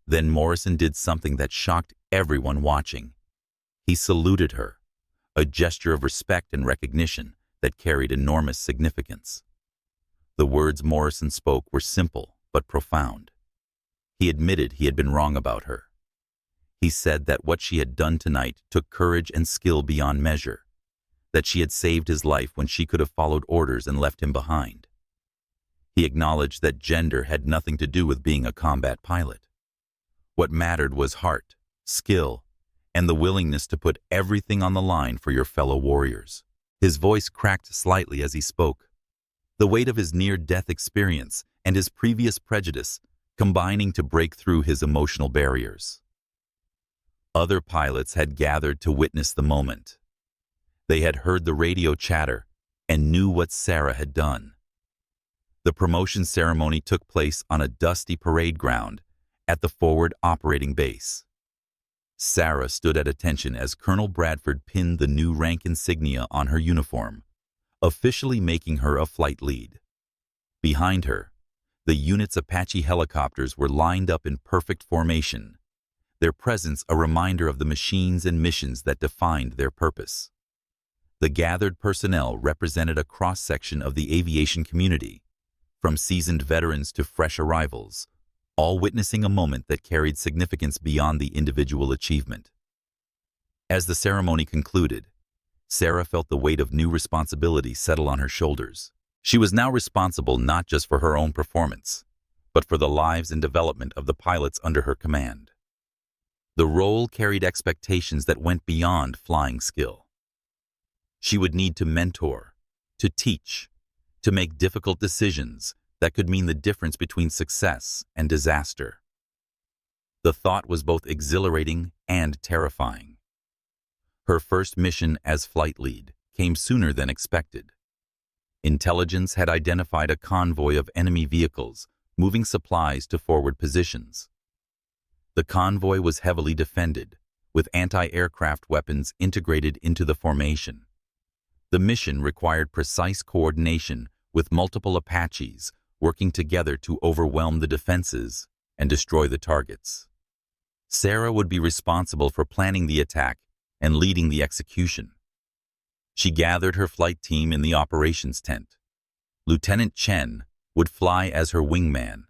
Then Morrison did something that shocked everyone watching. He saluted her, a gesture of respect and recognition that carried enormous significance. The words Morrison spoke were simple but profound. He admitted he had been wrong about her. He said that what she had done tonight took courage and skill beyond measure, that she had saved his life when she could have followed orders and left him behind. He acknowledged that gender had nothing to do with being a combat pilot. What mattered was heart, skill, and the willingness to put everything on the line for your fellow warriors. His voice cracked slightly as he spoke, the weight of his near-death experience and his previous prejudice combining to break through his emotional barriers. Other pilots had gathered to witness the moment. They had heard the radio chatter and knew what Sarah had done. The promotion ceremony took place on a dusty parade ground at the forward operating base. Sarah stood at attention as Colonel Bradford pinned the new rank insignia on her uniform, officially making her a flight lead. Behind her, the unit's Apache helicopters were lined up in perfect formation, their presence a reminder of the machines and missions that defined their purpose. The gathered personnel represented a cross-section of the aviation community, from seasoned veterans to fresh arrivals, all witnessing a moment that carried significance beyond the individual achievement. As the ceremony concluded, Sarah felt the weight of new responsibility settle on her shoulders. She was now responsible not just for her own performance, but for the lives and development of the pilots under her command. The role carried expectations that went beyond flying skill. She would need to mentor, to teach, to make difficult decisions that could mean the difference between success and disaster. The thought was both exhilarating and terrifying. Her first mission as flight lead came sooner than expected. Intelligence had identified a convoy of enemy vehicles moving supplies to forward positions. The convoy was heavily defended, with anti-aircraft weapons integrated into the formation. The mission required precise coordination with multiple Apaches working together to overwhelm the defenses and destroy the targets. Sarah would be responsible for planning the attack and leading the execution. She gathered her flight team in the operations tent. Lieutenant Chen would fly as her wingman,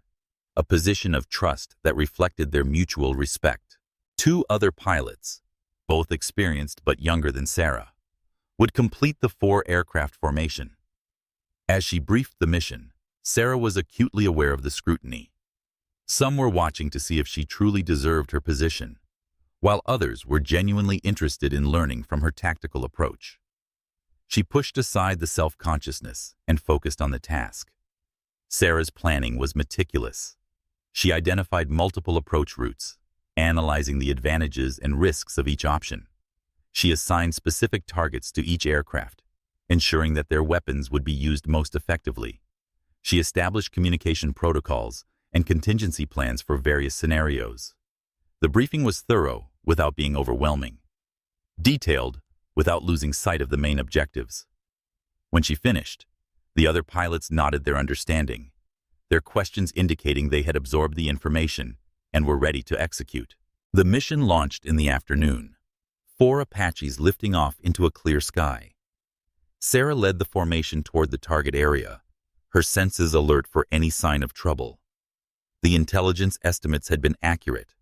a position of trust that reflected their mutual respect. Two other pilots, both experienced but younger than Sarah, would complete the 4-aircraft formation. As she briefed the mission, Sarah was acutely aware of the scrutiny. Some were watching to see if she truly deserved her position, while others were genuinely interested in learning from her tactical approach. She pushed aside the self-consciousness and focused on the task. Sarah's planning was meticulous. She identified multiple approach routes, analyzing the advantages and risks of each option. She assigned specific targets to each aircraft, ensuring that their weapons would be used most effectively. She established communication protocols and contingency plans for various scenarios. The briefing was thorough without being overwhelming, detailed without losing sight of the main objectives. When she finished, the other pilots nodded their understanding, their questions indicating they had absorbed the information and were ready to execute. The mission launched in the afternoon, 4 Apaches lifting off into a clear sky. Sarah led the formation toward the target area, her senses alert for any sign of trouble. The intelligence estimates had been accurate,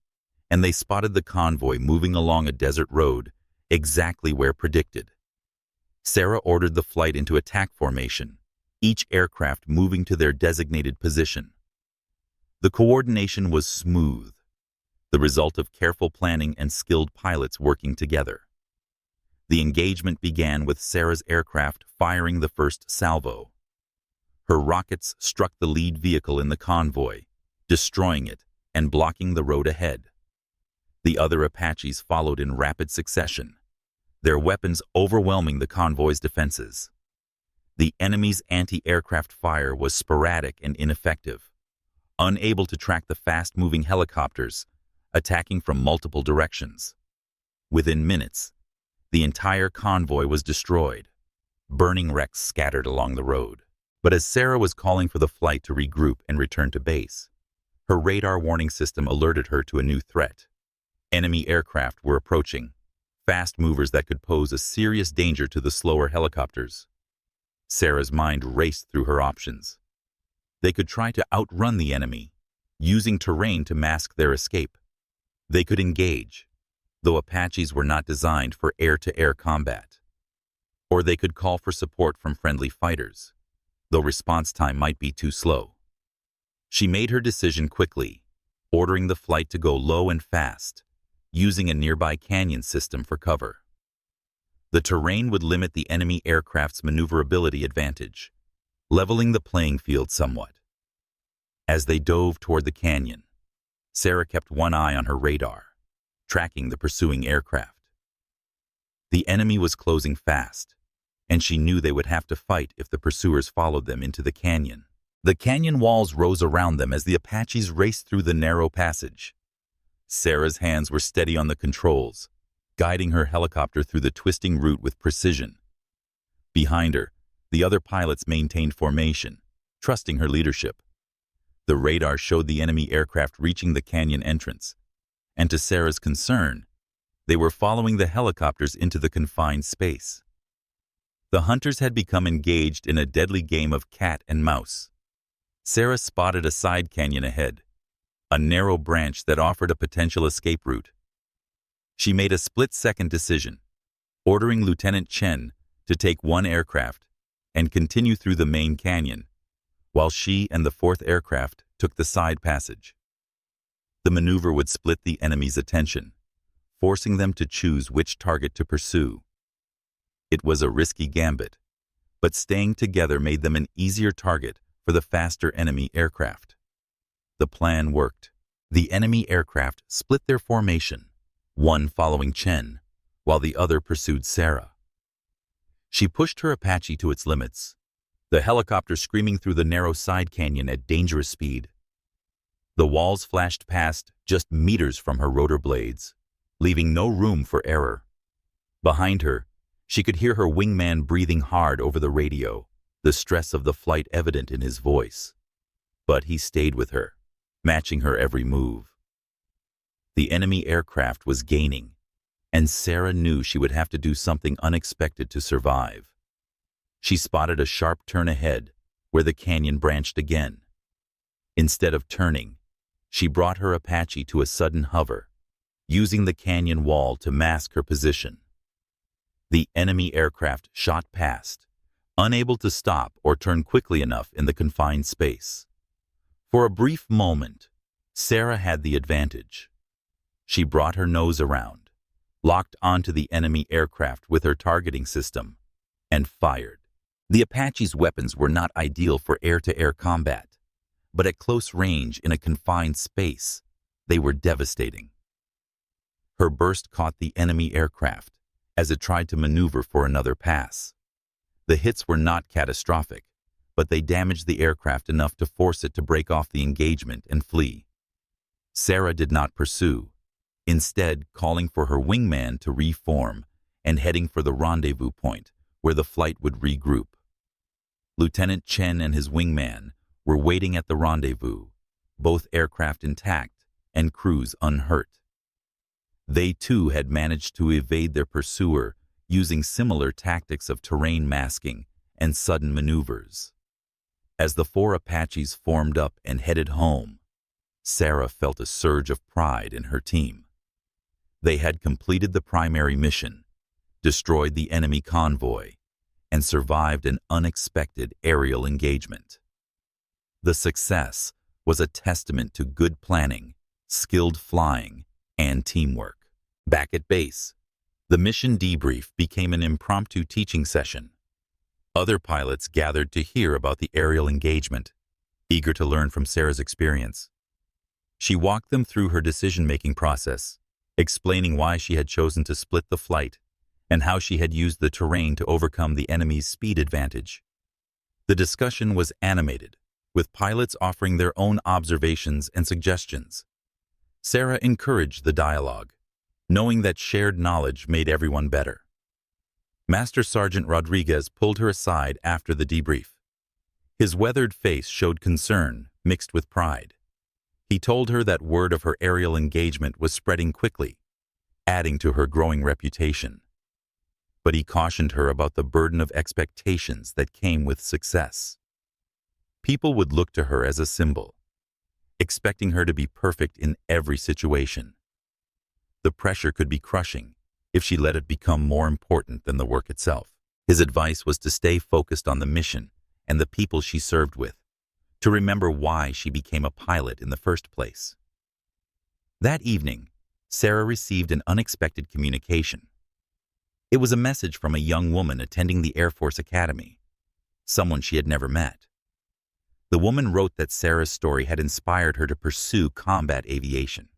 and they spotted the convoy moving along a desert road exactly where predicted. Sarah ordered the flight into attack formation, each aircraft moving to their designated position. The coordination was smooth, the result of careful planning and skilled pilots working together. The engagement began with Sarah's aircraft firing the first salvo. Her rockets struck the lead vehicle in the convoy, destroying it and blocking the road ahead. The other Apaches followed in rapid succession, their weapons overwhelming the convoy's defenses. The enemy's anti-aircraft fire was sporadic and ineffective, unable to track the fast-moving helicopters attacking from multiple directions. Within minutes, the entire convoy was destroyed, burning wrecks scattered along the road. But as Sarah was calling for the flight to regroup and return to base, her radar warning system alerted her to a new threat. Enemy aircraft were approaching, fast movers that could pose a serious danger to the slower helicopters. Sarah's mind raced through her options. They could try to outrun the enemy, using terrain to mask their escape. They could engage, though Apaches were not designed for air-to-air combat. Or they could call for support from friendly fighters, though response time might be too slow. She made her decision quickly, ordering the flight to go low and fast, using a nearby canyon system for cover. The terrain would limit the enemy aircraft's maneuverability advantage, leveling the playing field somewhat. As they dove toward the canyon, Sarah kept one eye on her radar, tracking the pursuing aircraft. The enemy was closing fast, and she knew they would have to fight if the pursuers followed them into the canyon. The canyon walls rose around them as the Apaches raced through the narrow passage. Sarah's hands were steady on the controls, guiding her helicopter through the twisting route with precision. Behind her, the other pilots maintained formation, trusting her leadership. The radar showed the enemy aircraft reaching the canyon entrance, and to Sarah's concern, they were following the helicopters into the confined space. The hunters had become engaged in a deadly game of cat and mouse. Sarah spotted a side canyon ahead, a narrow branch that offered a potential escape route. She made a split-second decision, ordering Lieutenant Chen to take one aircraft and continue through the main canyon, while she and the 4th aircraft took the side passage. The maneuver would split the enemy's attention, forcing them to choose which target to pursue. It was a risky gambit, but staying together made them an easier target for the faster enemy aircraft. The plan worked. The enemy aircraft split their formation, one following Chen, while the other pursued Sarah. She pushed her Apache to its limits, the helicopter screaming through the narrow side canyon at dangerous speed. The walls flashed past just meters from her rotor blades, leaving no room for error. Behind her, she could hear her wingman breathing hard over the radio, the stress of the flight evident in his voice. But he stayed with her, matching her every move. The enemy aircraft was gaining, and Sarah knew she would have to do something unexpected to survive. She spotted a sharp turn ahead, where the canyon branched again. Instead of turning, she brought her Apache to a sudden hover, using the canyon wall to mask her position. The enemy aircraft shot past, unable to stop or turn quickly enough in the confined space. For a brief moment, Sarah had the advantage. She brought her nose around, locked onto the enemy aircraft with her targeting system, and fired. The Apache's weapons were not ideal for air-to-air combat, but at close range in a confined space, they were devastating. Her burst caught the enemy aircraft as it tried to maneuver for another pass. The hits were not catastrophic, but they damaged the aircraft enough to force it to break off the engagement and flee. Sarah did not pursue, instead calling for her wingman to reform and heading for the rendezvous point where the flight would regroup. Lieutenant Chen and his wingman were waiting at the rendezvous, both aircraft intact and crews unhurt. They too had managed to evade their pursuer using similar tactics of terrain masking and sudden maneuvers. As the four Apaches formed up and headed home, Sarah felt a surge of pride in her team. They had completed the primary mission, destroyed the enemy convoy, and survived an unexpected aerial engagement. The success was a testament to good planning, skilled flying, and teamwork. Back at base, the mission debrief became an impromptu teaching session. Other pilots gathered to hear about the aerial engagement, eager to learn from Sarah's experience. She walked them through her decision-making process, explaining why she had chosen to split the flight and how she had used the terrain to overcome the enemy's speed advantage. The discussion was animated, with pilots offering their own observations and suggestions. Sarah encouraged the dialogue, knowing that shared knowledge made everyone better. Master Sergeant Rodriguez pulled her aside after the debrief. His weathered face showed concern mixed with pride. He told her that word of her aerial engagement was spreading quickly, adding to her growing reputation. But he cautioned her about the burden of expectations that came with success. People would look to her as a symbol, expecting her to be perfect in every situation. The pressure could be crushing if she let it become more important than the work itself. His advice was to stay focused on the mission and the people she served with, to remember why she became a pilot in the first place. That evening, Sarah received an unexpected communication. It was a message from a young woman attending the Air Force Academy, someone she had never met. The woman wrote that Sarah's story had inspired her to pursue combat aviation,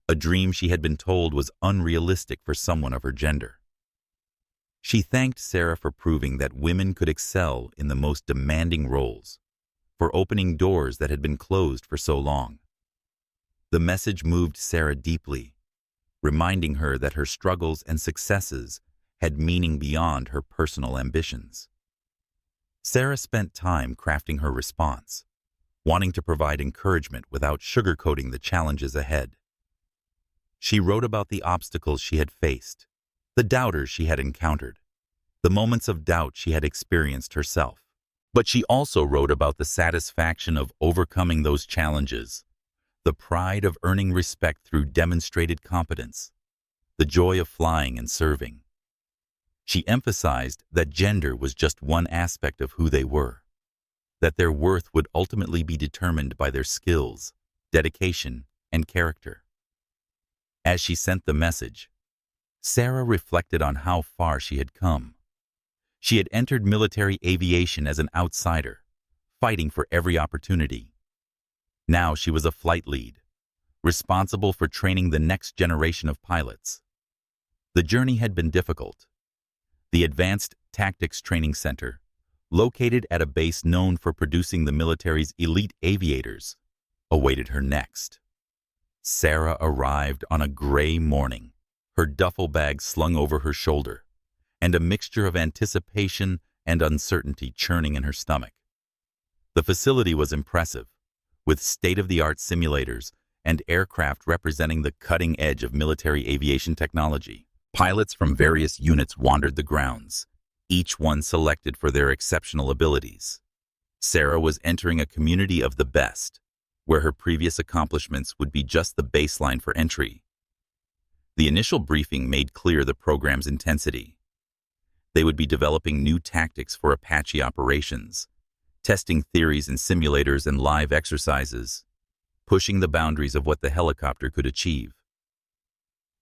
a dream she had been told was unrealistic for someone of her gender. She thanked Sarah for proving that women could excel in the most demanding roles, for opening doors that had been closed for so long. The message moved Sarah deeply, reminding her that her struggles and successes had meaning beyond her personal ambitions. Sarah spent time crafting her response, wanting to provide encouragement without sugarcoating the challenges ahead. She wrote about the obstacles she had faced, the doubters she had encountered, the moments of doubt she had experienced herself. But she also wrote about the satisfaction of overcoming those challenges, the pride of earning respect through demonstrated competence, the joy of flying and serving. She emphasized that gender was just one aspect of who they were, that their worth would ultimately be determined by their skills, dedication, and character. As she sent the message, Sarah reflected on how far she had come. She had entered military aviation as an outsider, fighting for every opportunity. Now she was a flight lead, responsible for training the next generation of pilots. The journey had been difficult. The Advanced Tactics Training Center, located at a base known for producing the military's elite aviators, awaited her next. Sarah arrived on a gray morning, her duffel bag slung over her shoulder, and a mixture of anticipation and uncertainty churning in her stomach. The facility was impressive, with state-of-the-art simulators and aircraft representing the cutting edge of military aviation technology. Pilots from various units wandered the grounds, each one selected for their exceptional abilities. Sarah was entering a community of the best, where her previous accomplishments would be just the baseline for entry. The initial briefing made clear the program's intensity. They would be developing new tactics for Apache operations, testing theories in simulators and live exercises, pushing the boundaries of what the helicopter could achieve.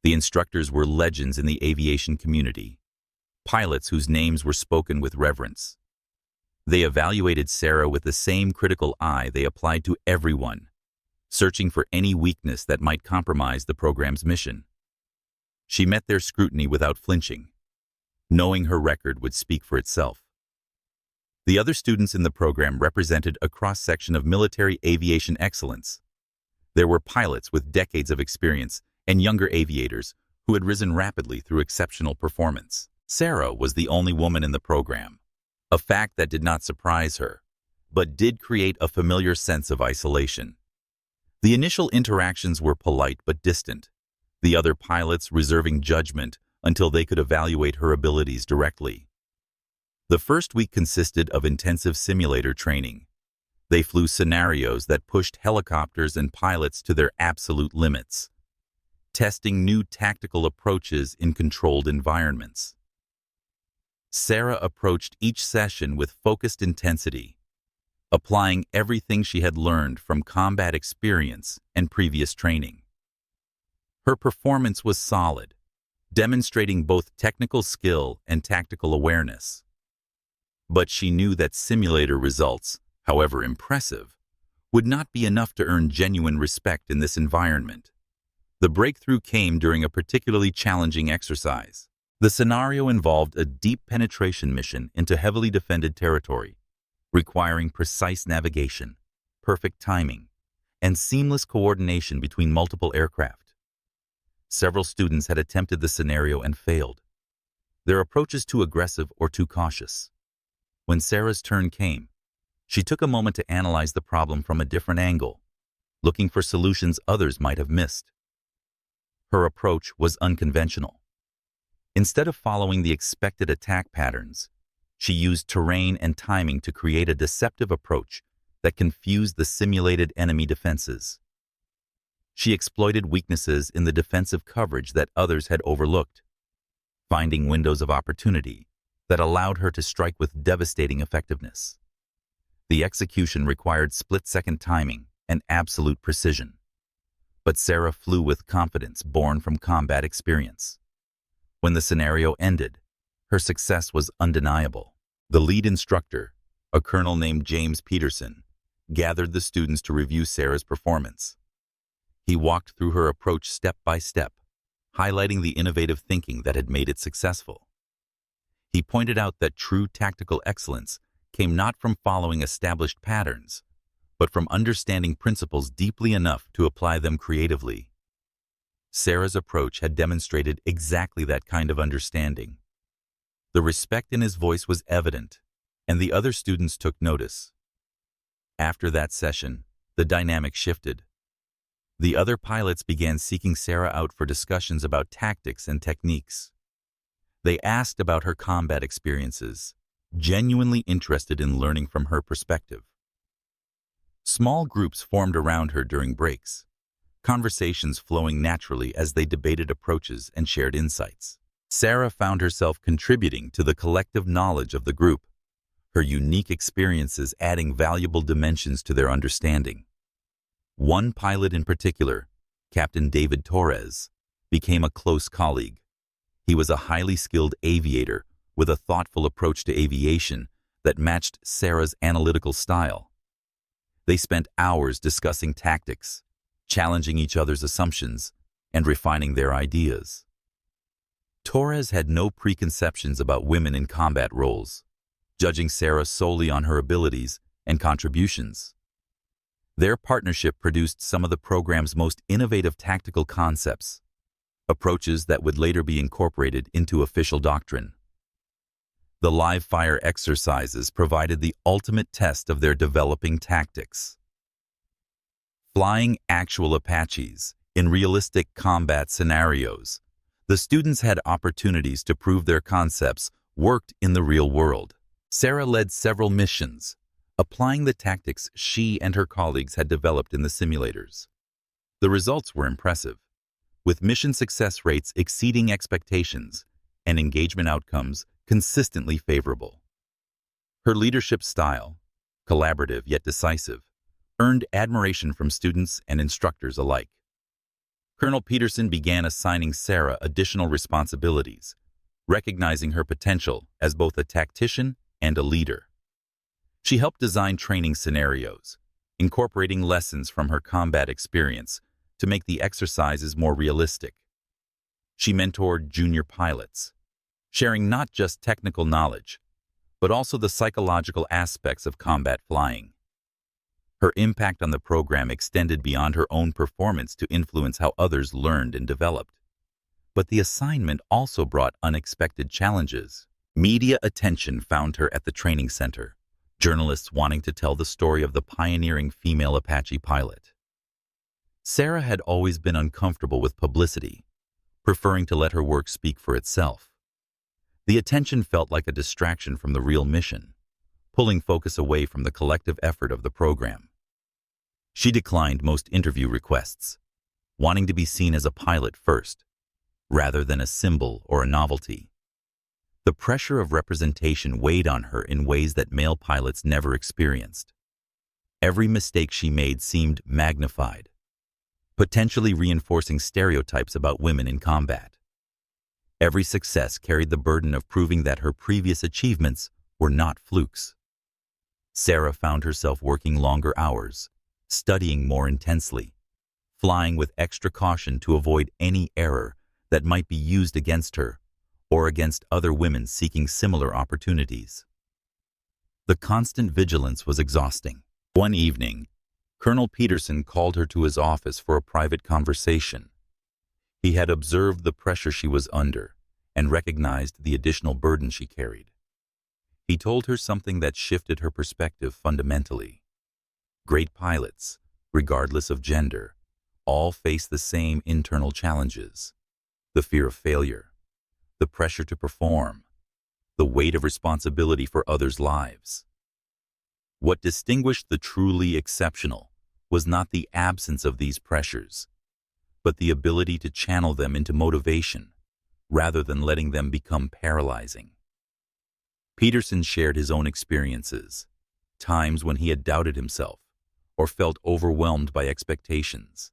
The instructors were legends in the aviation community, pilots whose names were spoken with reverence. They evaluated Sarah with the same critical eye they applied to everyone, searching for any weakness that might compromise the program's mission. She met their scrutiny without flinching, knowing her record would speak for itself. The other students in the program represented a cross-section of military aviation excellence. There were pilots with decades of experience and younger aviators who had risen rapidly through exceptional performance. Sarah was the only woman in the program, a fact that did not surprise her, but did create a familiar sense of isolation. The initial interactions were polite but distant, the other pilots reserving judgment until they could evaluate her abilities directly. The first week consisted of intensive simulator training. They flew scenarios that pushed helicopters and pilots to their absolute limits, testing new tactical approaches in controlled environments. Sarah approached each session with focused intensity, applying everything she had learned from combat experience and previous training. Her performance was solid, demonstrating both technical skill and tactical awareness. But she knew that simulator results, however impressive, would not be enough to earn genuine respect in this environment. The breakthrough came during a particularly challenging exercise. The scenario involved a deep penetration mission into heavily defended territory, requiring precise navigation, perfect timing, and seamless coordination between multiple aircraft. Several students had attempted the scenario and failed, their approaches too aggressive or too cautious. When Sarah's turn came, she took a moment to analyze the problem from a different angle, looking for solutions others might have missed. Her approach was unconventional. Instead of following the expected attack patterns, she used terrain and timing to create a deceptive approach that confused the simulated enemy defenses. She exploited weaknesses in the defensive coverage that others had overlooked, finding windows of opportunity that allowed her to strike with devastating effectiveness. The execution required split-second timing and absolute precision. But Sarah flew with confidence born from combat experience. When the scenario ended, her success was undeniable. The lead instructor, a colonel named James Peterson, gathered the students to review Sarah's performance. He walked through her approach step by step, highlighting the innovative thinking that had made it successful. He pointed out that true tactical excellence came not from following established patterns, but from understanding principles deeply enough to apply them creatively. Sarah's approach had demonstrated exactly that kind of understanding. The respect in his voice was evident, and the other students took notice. After that session, the dynamic shifted. The other pilots began seeking Sarah out for discussions about tactics and techniques. They asked about her combat experiences, genuinely interested in learning from her perspective. Small groups formed around her during breaks, conversations flowing naturally as they debated approaches and shared insights. Sarah found herself contributing to the collective knowledge of the group, her unique experiences adding valuable dimensions to their understanding. One pilot in particular, Captain David Torres, became a close colleague. He was a highly skilled aviator with a thoughtful approach to aviation that matched Sarah's analytical style. They spent hours discussing tactics, challenging each other's assumptions, and refining their ideas. Torres had no preconceptions about women in combat roles, judging Sarah solely on her abilities and contributions. Their partnership produced some of the program's most innovative tactical concepts, approaches that would later be incorporated into official doctrine. The live-fire exercises provided the ultimate test of their developing tactics. Flying actual Apaches in realistic combat scenarios, the students had opportunities to prove their concepts worked in the real world. Sarah led several missions, applying the tactics she and her colleagues had developed in the simulators. The results were impressive, with mission success rates exceeding expectations and engagement outcomes consistently favorable. Her leadership style, collaborative yet decisive, earned admiration from students and instructors alike. Colonel Peterson began assigning Sarah additional responsibilities, recognizing her potential as both a tactician and a leader. She helped design training scenarios, incorporating lessons from her combat experience to make the exercises more realistic. She mentored junior pilots, sharing not just technical knowledge, but also the psychological aspects of combat flying. Her impact on the program extended beyond her own performance to influence how others learned and developed. But the assignment also brought unexpected challenges. Media attention found her at the training center, journalists wanting to tell the story of the pioneering female Apache pilot. Sarah had always been uncomfortable with publicity, preferring to let her work speak for itself. The attention felt like a distraction from the real mission, pulling focus away from the collective effort of the program. She declined most interview requests, wanting to be seen as a pilot first, rather than a symbol or a novelty. The pressure of representation weighed on her in ways that male pilots never experienced. Every mistake she made seemed magnified, potentially reinforcing stereotypes about women in combat. Every success carried the burden of proving that her previous achievements were not flukes. Sarah found herself working longer hours, studying more intensely, flying with extra caution to avoid any error that might be used against her or against other women seeking similar opportunities. The constant vigilance was exhausting. One evening, Colonel Peterson called her to his office for a private conversation. He had observed the pressure she was under and recognized the additional burden she carried. He told her something that shifted her perspective fundamentally. Great pilots, regardless of gender, all face the same internal challenges: the fear of failure, the pressure to perform, the weight of responsibility for others' lives. What distinguished the truly exceptional was not the absence of these pressures, but the ability to channel them into motivation rather than letting them become paralyzing. Peterson shared his own experiences, times when he had doubted himself or felt overwhelmed by expectations.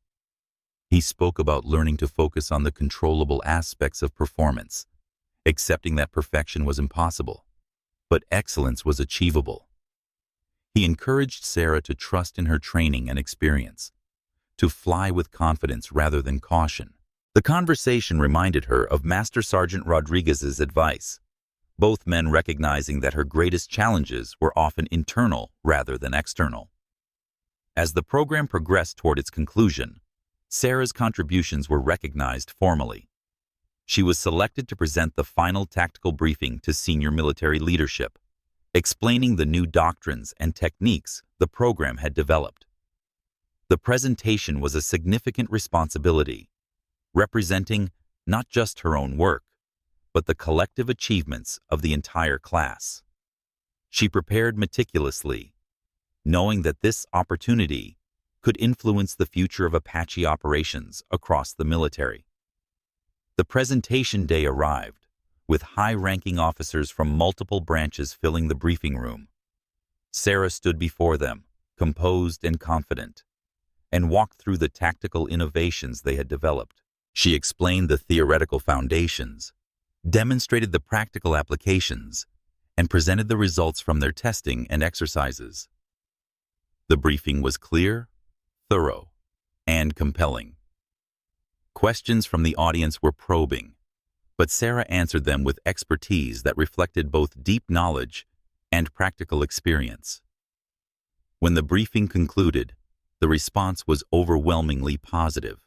He spoke about learning to focus on the controllable aspects of performance, accepting that perfection was impossible, but excellence was achievable. He encouraged Sarah to trust in her training and experience, to fly with confidence rather than caution. The conversation reminded her of Master Sergeant Rodriguez's advice, both men recognizing that her greatest challenges were often internal rather than external. As the program progressed toward its conclusion, Sarah's contributions were recognized formally. She was selected to present the final tactical briefing to senior military leadership, explaining the new doctrines and techniques the program had developed. The presentation was a significant responsibility, representing not just her own work, but the collective achievements of the entire class. She prepared meticulously, knowing that this opportunity could influence the future of Apache operations across the military. The presentation day arrived, with high-ranking officers from multiple branches filling the briefing room. Sarah stood before them, composed and confident, and walked through the tactical innovations they had developed. She explained the theoretical foundations, demonstrated the practical applications, and presented the results from their testing and exercises. The briefing was clear, thorough, and compelling. Questions from the audience were probing, but Sarah answered them with expertise that reflected both deep knowledge and practical experience. When the briefing concluded, the response was overwhelmingly positive.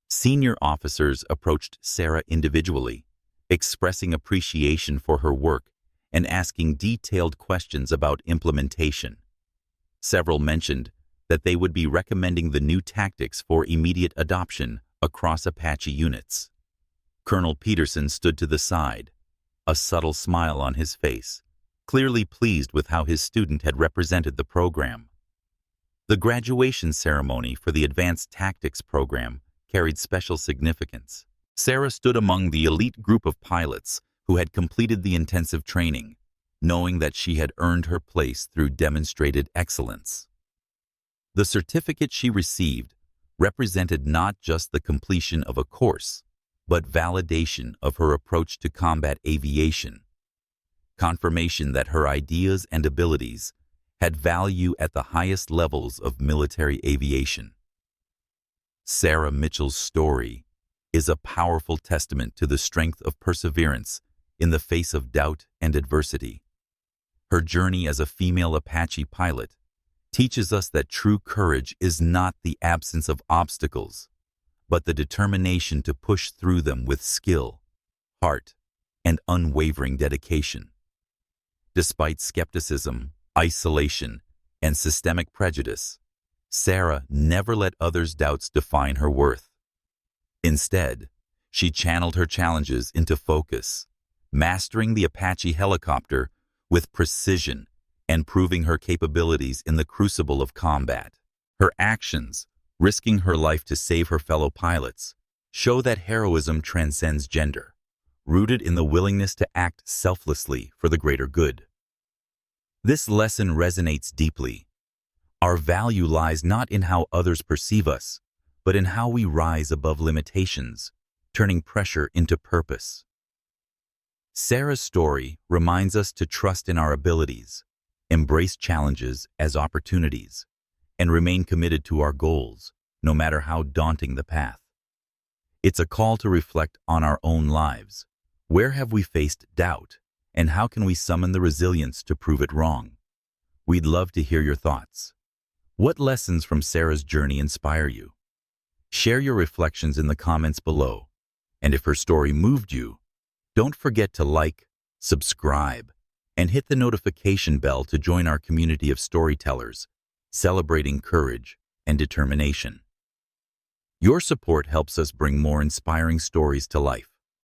Senior officers approached Sarah individually, expressing appreciation for her work and asking detailed questions about implementation. Several mentioned that they would be recommending the new tactics for immediate adoption across Apache units. Colonel Peterson stood to the side, a subtle smile on his face, clearly pleased with how his student had represented the program. The graduation ceremony for the Advanced Tactics program carried special significance. Sarah stood among the elite group of pilots who had completed the intensive training, knowing that she had earned her place through demonstrated excellence. The certificate she received represented not just the completion of a course, but validation of her approach to combat aviation, confirmation that her ideas and abilities had value at the highest levels of military aviation. Sarah Mitchell's story is a powerful testament to the strength of perseverance in the face of doubt and adversity. Her journey as a female Apache pilot teaches us that true courage is not the absence of obstacles, but the determination to push through them with skill, heart, and unwavering dedication. Despite skepticism, isolation, and systemic prejudice, Sarah never let others' doubts define her worth. Instead, she channeled her challenges into focus, mastering the Apache helicopter with precision and proving her capabilities in the crucible of combat. Her actions, risking her life to save her fellow pilots, show that heroism transcends gender, rooted in the willingness to act selflessly for the greater good. This lesson resonates deeply. Our value lies not in how others perceive us, but in how we rise above limitations, turning pressure into purpose. Sarah's story reminds us to trust in our abilities, embrace challenges as opportunities, and remain committed to our goals, no matter how daunting the path. It's a call to reflect on our own lives. Where have we faced doubt, and how can we summon the resilience to prove it wrong? We'd love to hear your thoughts. What lessons from Sarah's journey inspire you? Share your reflections in the comments below. And if her story moved you, don't forget to like, subscribe, and hit the notification bell to join our community of storytellers, celebrating courage and determination. Your support helps us bring more inspiring stories to life.